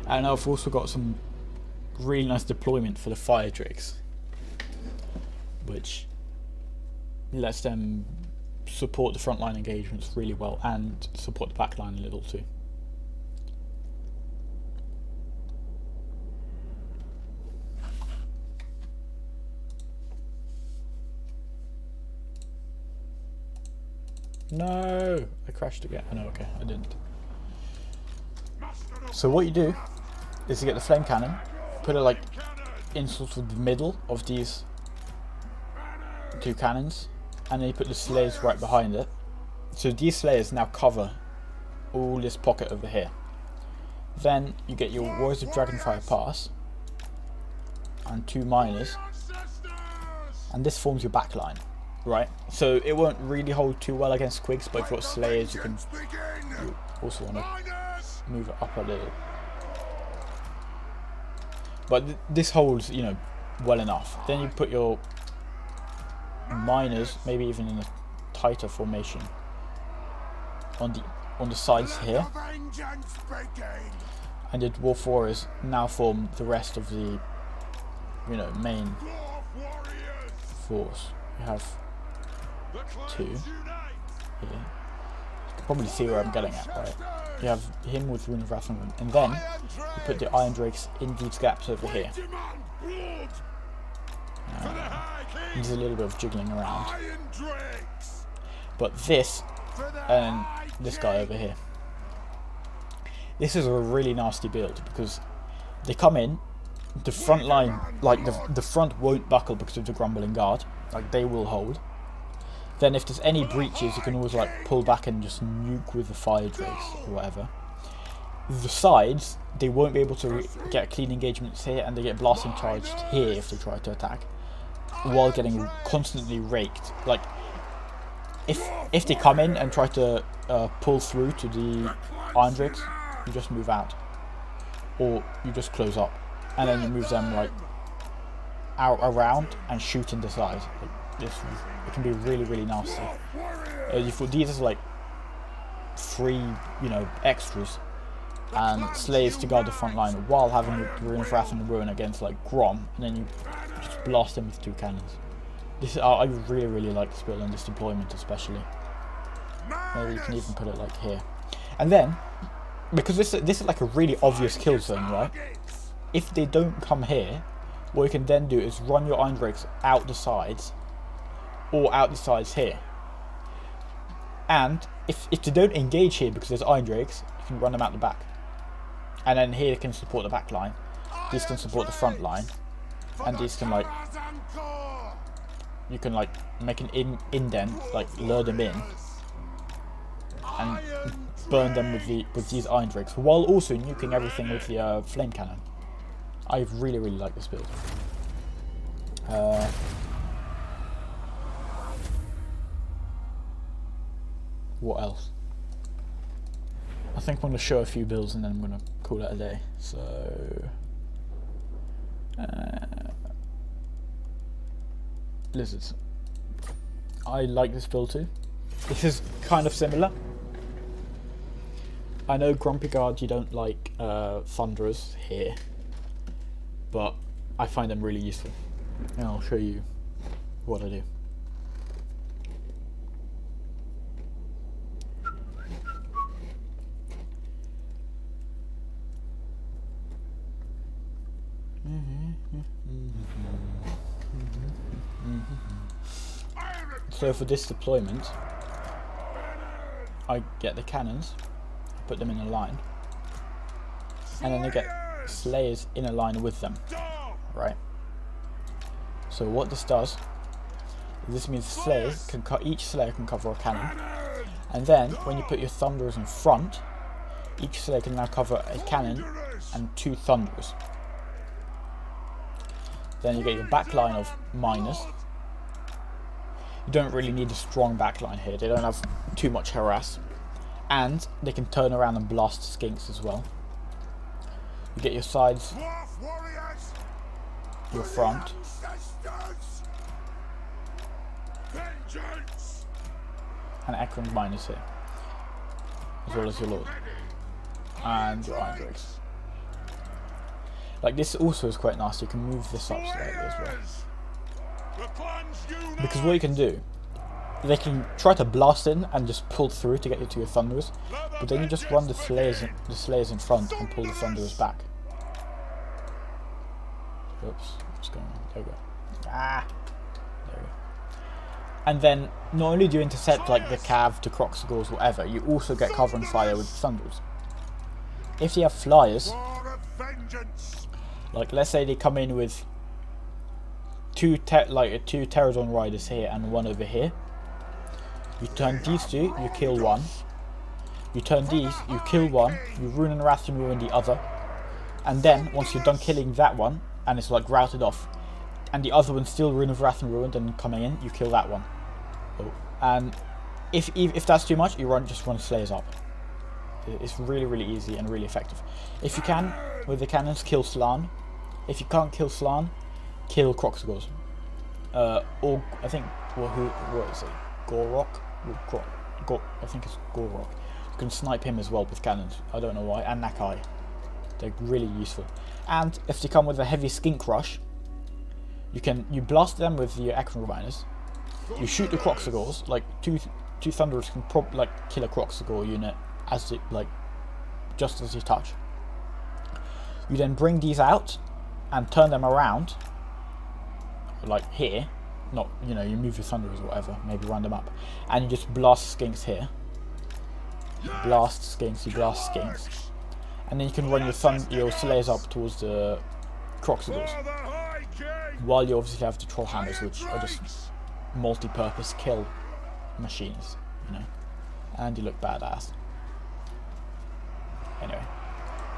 And I've also got some really nice deployment for the Fire Drakes, which lets them support the frontline engagements really well and support the backline a little too. No, I crashed again. Oh, no, okay, I didn't. So what you do is you get the flame cannon, put it like in sort of the middle of these two cannons, and then you put the slayers right behind it. So these slayers now cover all this pocket over here. Then you get your Warriors of Dragonfire Pass and 2 miners, and this forms your backline, right? So it won't really hold too well against Quigs, but if you've got slayers, you also want to move it up a little. But this holds, you know, well enough. Then you put your miners, maybe even in a tighter formation, on the sides here, and the Dwarf Warriors now form the rest of the, you know, main force. You have 2 here. You can probably see where I'm getting at, right? You have him with Rune of Wrath and then you put the Iron Drakes in these gaps over here. There's a little bit of jiggling around. But this and this guy over here. This is a really nasty build because they come in, the front line, like the front won't buckle because of the Grumbling Guard, like they will hold. Then if there's any breaches, you can always like pull back and just nuke with the Fire Drakes or whatever. The sides, they won't be able to get clean engagements here, and they get blasting charged here if they try to attack, while getting constantly raked. Like if they come in and try to pull through to the Iron Drakes, you just move out, or you just close up, and then you move them like out around and shoot in the side. Like, it can be really, really nasty. These are like 3, you know, extras and slaves to guard the front line while having the Rune of Wrath and Ruin against like Grom, and then you just blast them with 2 cannons. I really, really like this build and this deployment especially. Maybe you can even put it like here. And then, because this is like a really obvious kill zone, right? If they don't come here, what you can then do is run your Iron Drakes out the sides, or out the sides here. And if they don't engage here because there's Iron Drakes, you can run them out the back. And then here can support the back line. These can support the front line. And these can like... You can like make an indent, like lure them in. And burn them with these Iron Drakes. While also nuking everything with the flame cannon. I really like this build. What else? I think I'm going to show a few builds and then I'm going to call it a day. So... Lizards. I like this build too. This is kind of similar. I know Grumpy Guard you don't like Thunderers here, but I find them really useful. And I'll show you what I do. So for this deployment, I get the cannons, put them in a line, and then I get Slayers in a line with them, right? So what this does, this means Slayers can each Slayer can cover a cannon, and then when you put your Thunderers in front, each Slayer can now cover a cannon and 2 Thunderers. Then you get your back line of miners. You don't really need a strong backline here, they don't have too much harass. And they can turn around and blast skinks as well. You get your sides, your front, and Ekron miners here, as well as your Lord, and your Iron Drakes. Like this also is quite nice, you can move this up slightly as well. Because what you can do, they can try to blast in and just pull through to get you to your Thunderers, but then you just run the Slayers in front and pull the Thunderers back. Oops, what's going on? There we go. Ah! There we go. And then, not only do you intercept like the Cav, the Croxagores, whatever, you also get covering fire with the Thunderers. If you have flyers, like let's say they come in with two Pterodon Riders here and 1 over here. You turn these 2, you kill 1. You turn these, you kill 1, you Rune and Wrath and ruin the other. And then, once you're done killing that one, and it's like routed off, and the other one's still Rune of Wrath and ruined and coming in, you kill that one. Oh. And if that's too much, you just run Slayers up. It's really easy and really effective. If you can, with the cannons, kill Slann. If you can't kill Slann, kill Croxagores. Or I think what is it? Gorok? I think it's Gorok. You can snipe him as well with cannons. I don't know why. And Nakai. They're really useful. And if they come with a heavy skink rush, you blast them with the Ekron Miners. You shoot the Croxagores. Like two Thunderers can kill a Croxagore unit as it just as you touch. You then bring these out and turn them around. Like here, not you move your Thunderers or whatever, maybe round them up, and you just blast skinks here. You blast skinks, and then you can run your Slayers up towards the Croxagores. While you obviously have the Troll Hammers, which are just multi-purpose kill machines, and you look badass. Anyway,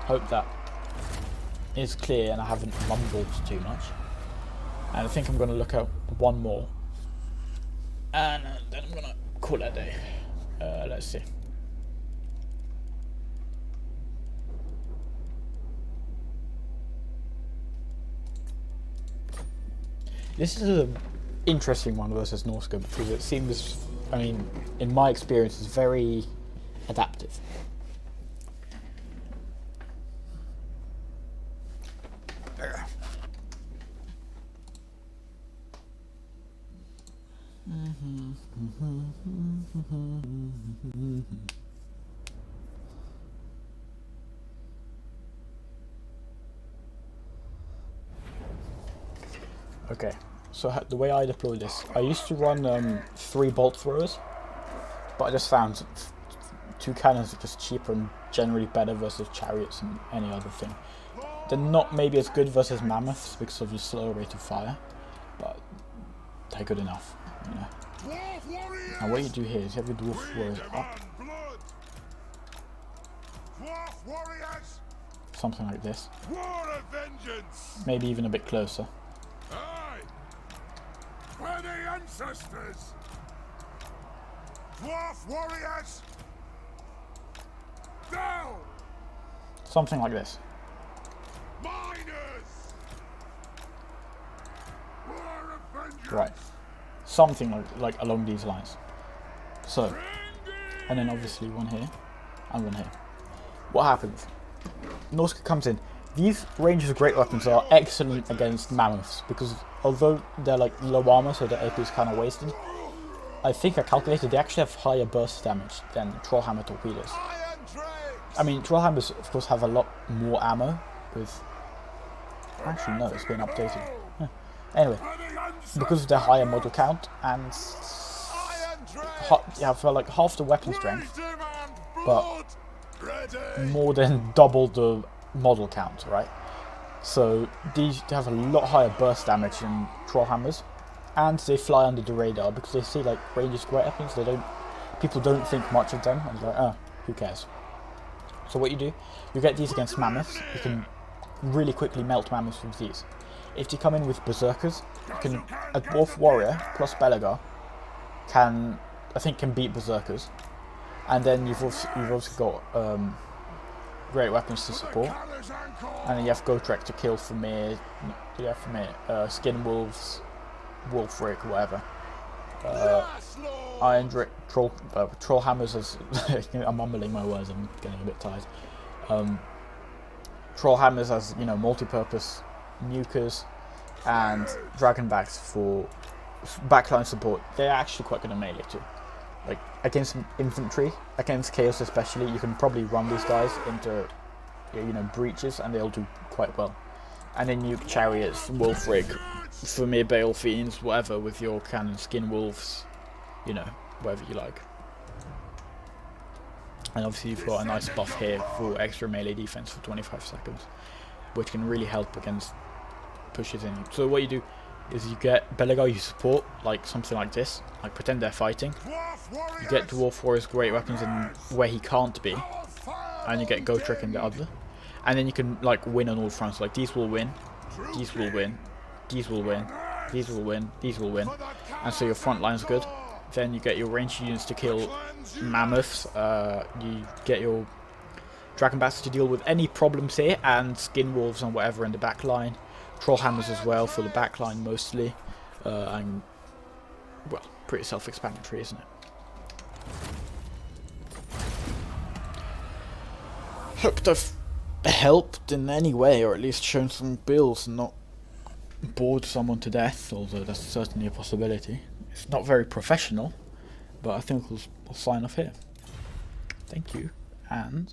hope that is clear and I haven't mumbled too much. And I think I'm going to look at one more, and then I'm going to call it a day. Let's see. This is an interesting one versus Norsca because it seems, in my experience, it's very adaptive. Okay, so the way I deploy this, I used to run 3 bolt throwers, but I just found 2 cannons are just cheaper and generally better versus chariots and any other thing. They're not maybe as good versus mammoths because of the slower rate of fire, but they're good enough, you know. And what you do here is you have your dwarf warriors up, something like this, maybe even a bit closer. We're the ancestors. Dwarf warriors, down. Something like this. Miners. War of vengeance. Right. Something like along these lines. So, and then obviously one here and one here. What happens? Norsca comes in. These ranges of great weapons are excellent against mammoths because although they're like low armor, so their AP is kind of wasted, I think I calculated they actually have higher burst damage than Trollhammer torpedoes. I mean, Trollhammers of course have a lot more ammo with... Actually no, it's been updated. Huh. Anyway, because of their higher model count and yeah, for like half the weapon strength, but more than double the model count, right? So these have a lot higher burst damage than Trollhammers, and they fly under the radar because they see like ranges great weapons. People don't think much of them, and they're like, oh, who cares? So what you do, you get these against mammoths. You can really quickly melt mammoths with these. If you come in with berserkers, a dwarf warrior plus Belagar can beat berserkers, and then you've also got great weapons to support, and then you have Gotrek to kill Skin Wolves, Wolfric, whatever. Iron Drake, Trollhammers, as I'm mumbling my words, I'm getting a bit tired. Trollhammers as, you know, multi-purpose nukers, and Dragonbacks for backline support. They're actually quite good at melee too. Like against infantry, against Chaos especially, you can probably run these guys into, you know, breaches, and they'll do quite well. And then nuke chariots, Wolfrig, Famir Bale Fiends, whatever, with your cannon, Skin Wolves, you know, whatever you like. And obviously you've got a nice buff here for extra melee defense for 25 seconds, which can really help against pushes in. So what you do is you get Belagar you support, like something like this, like pretend they're fighting. You get Dwarf Warrior's great weapons in where he can't be, and you get Gotrek in the other. And then you can like win on all fronts, like these will win, these will win, these will win, these will win, these will win. And so your front line's good. Then you get your ranged units to kill mammoths, you get your Dragonbats to deal with any problems here, and Skin Wolves and whatever in the back line. Trollhammers as well for the back line mostly, and well, pretty self-explanatory, isn't it? Hope I've helped in any way, or at least shown some builds and not bored someone to death, although that's certainly a possibility. It's not very professional, but I think we'll sign off here. Thank you, and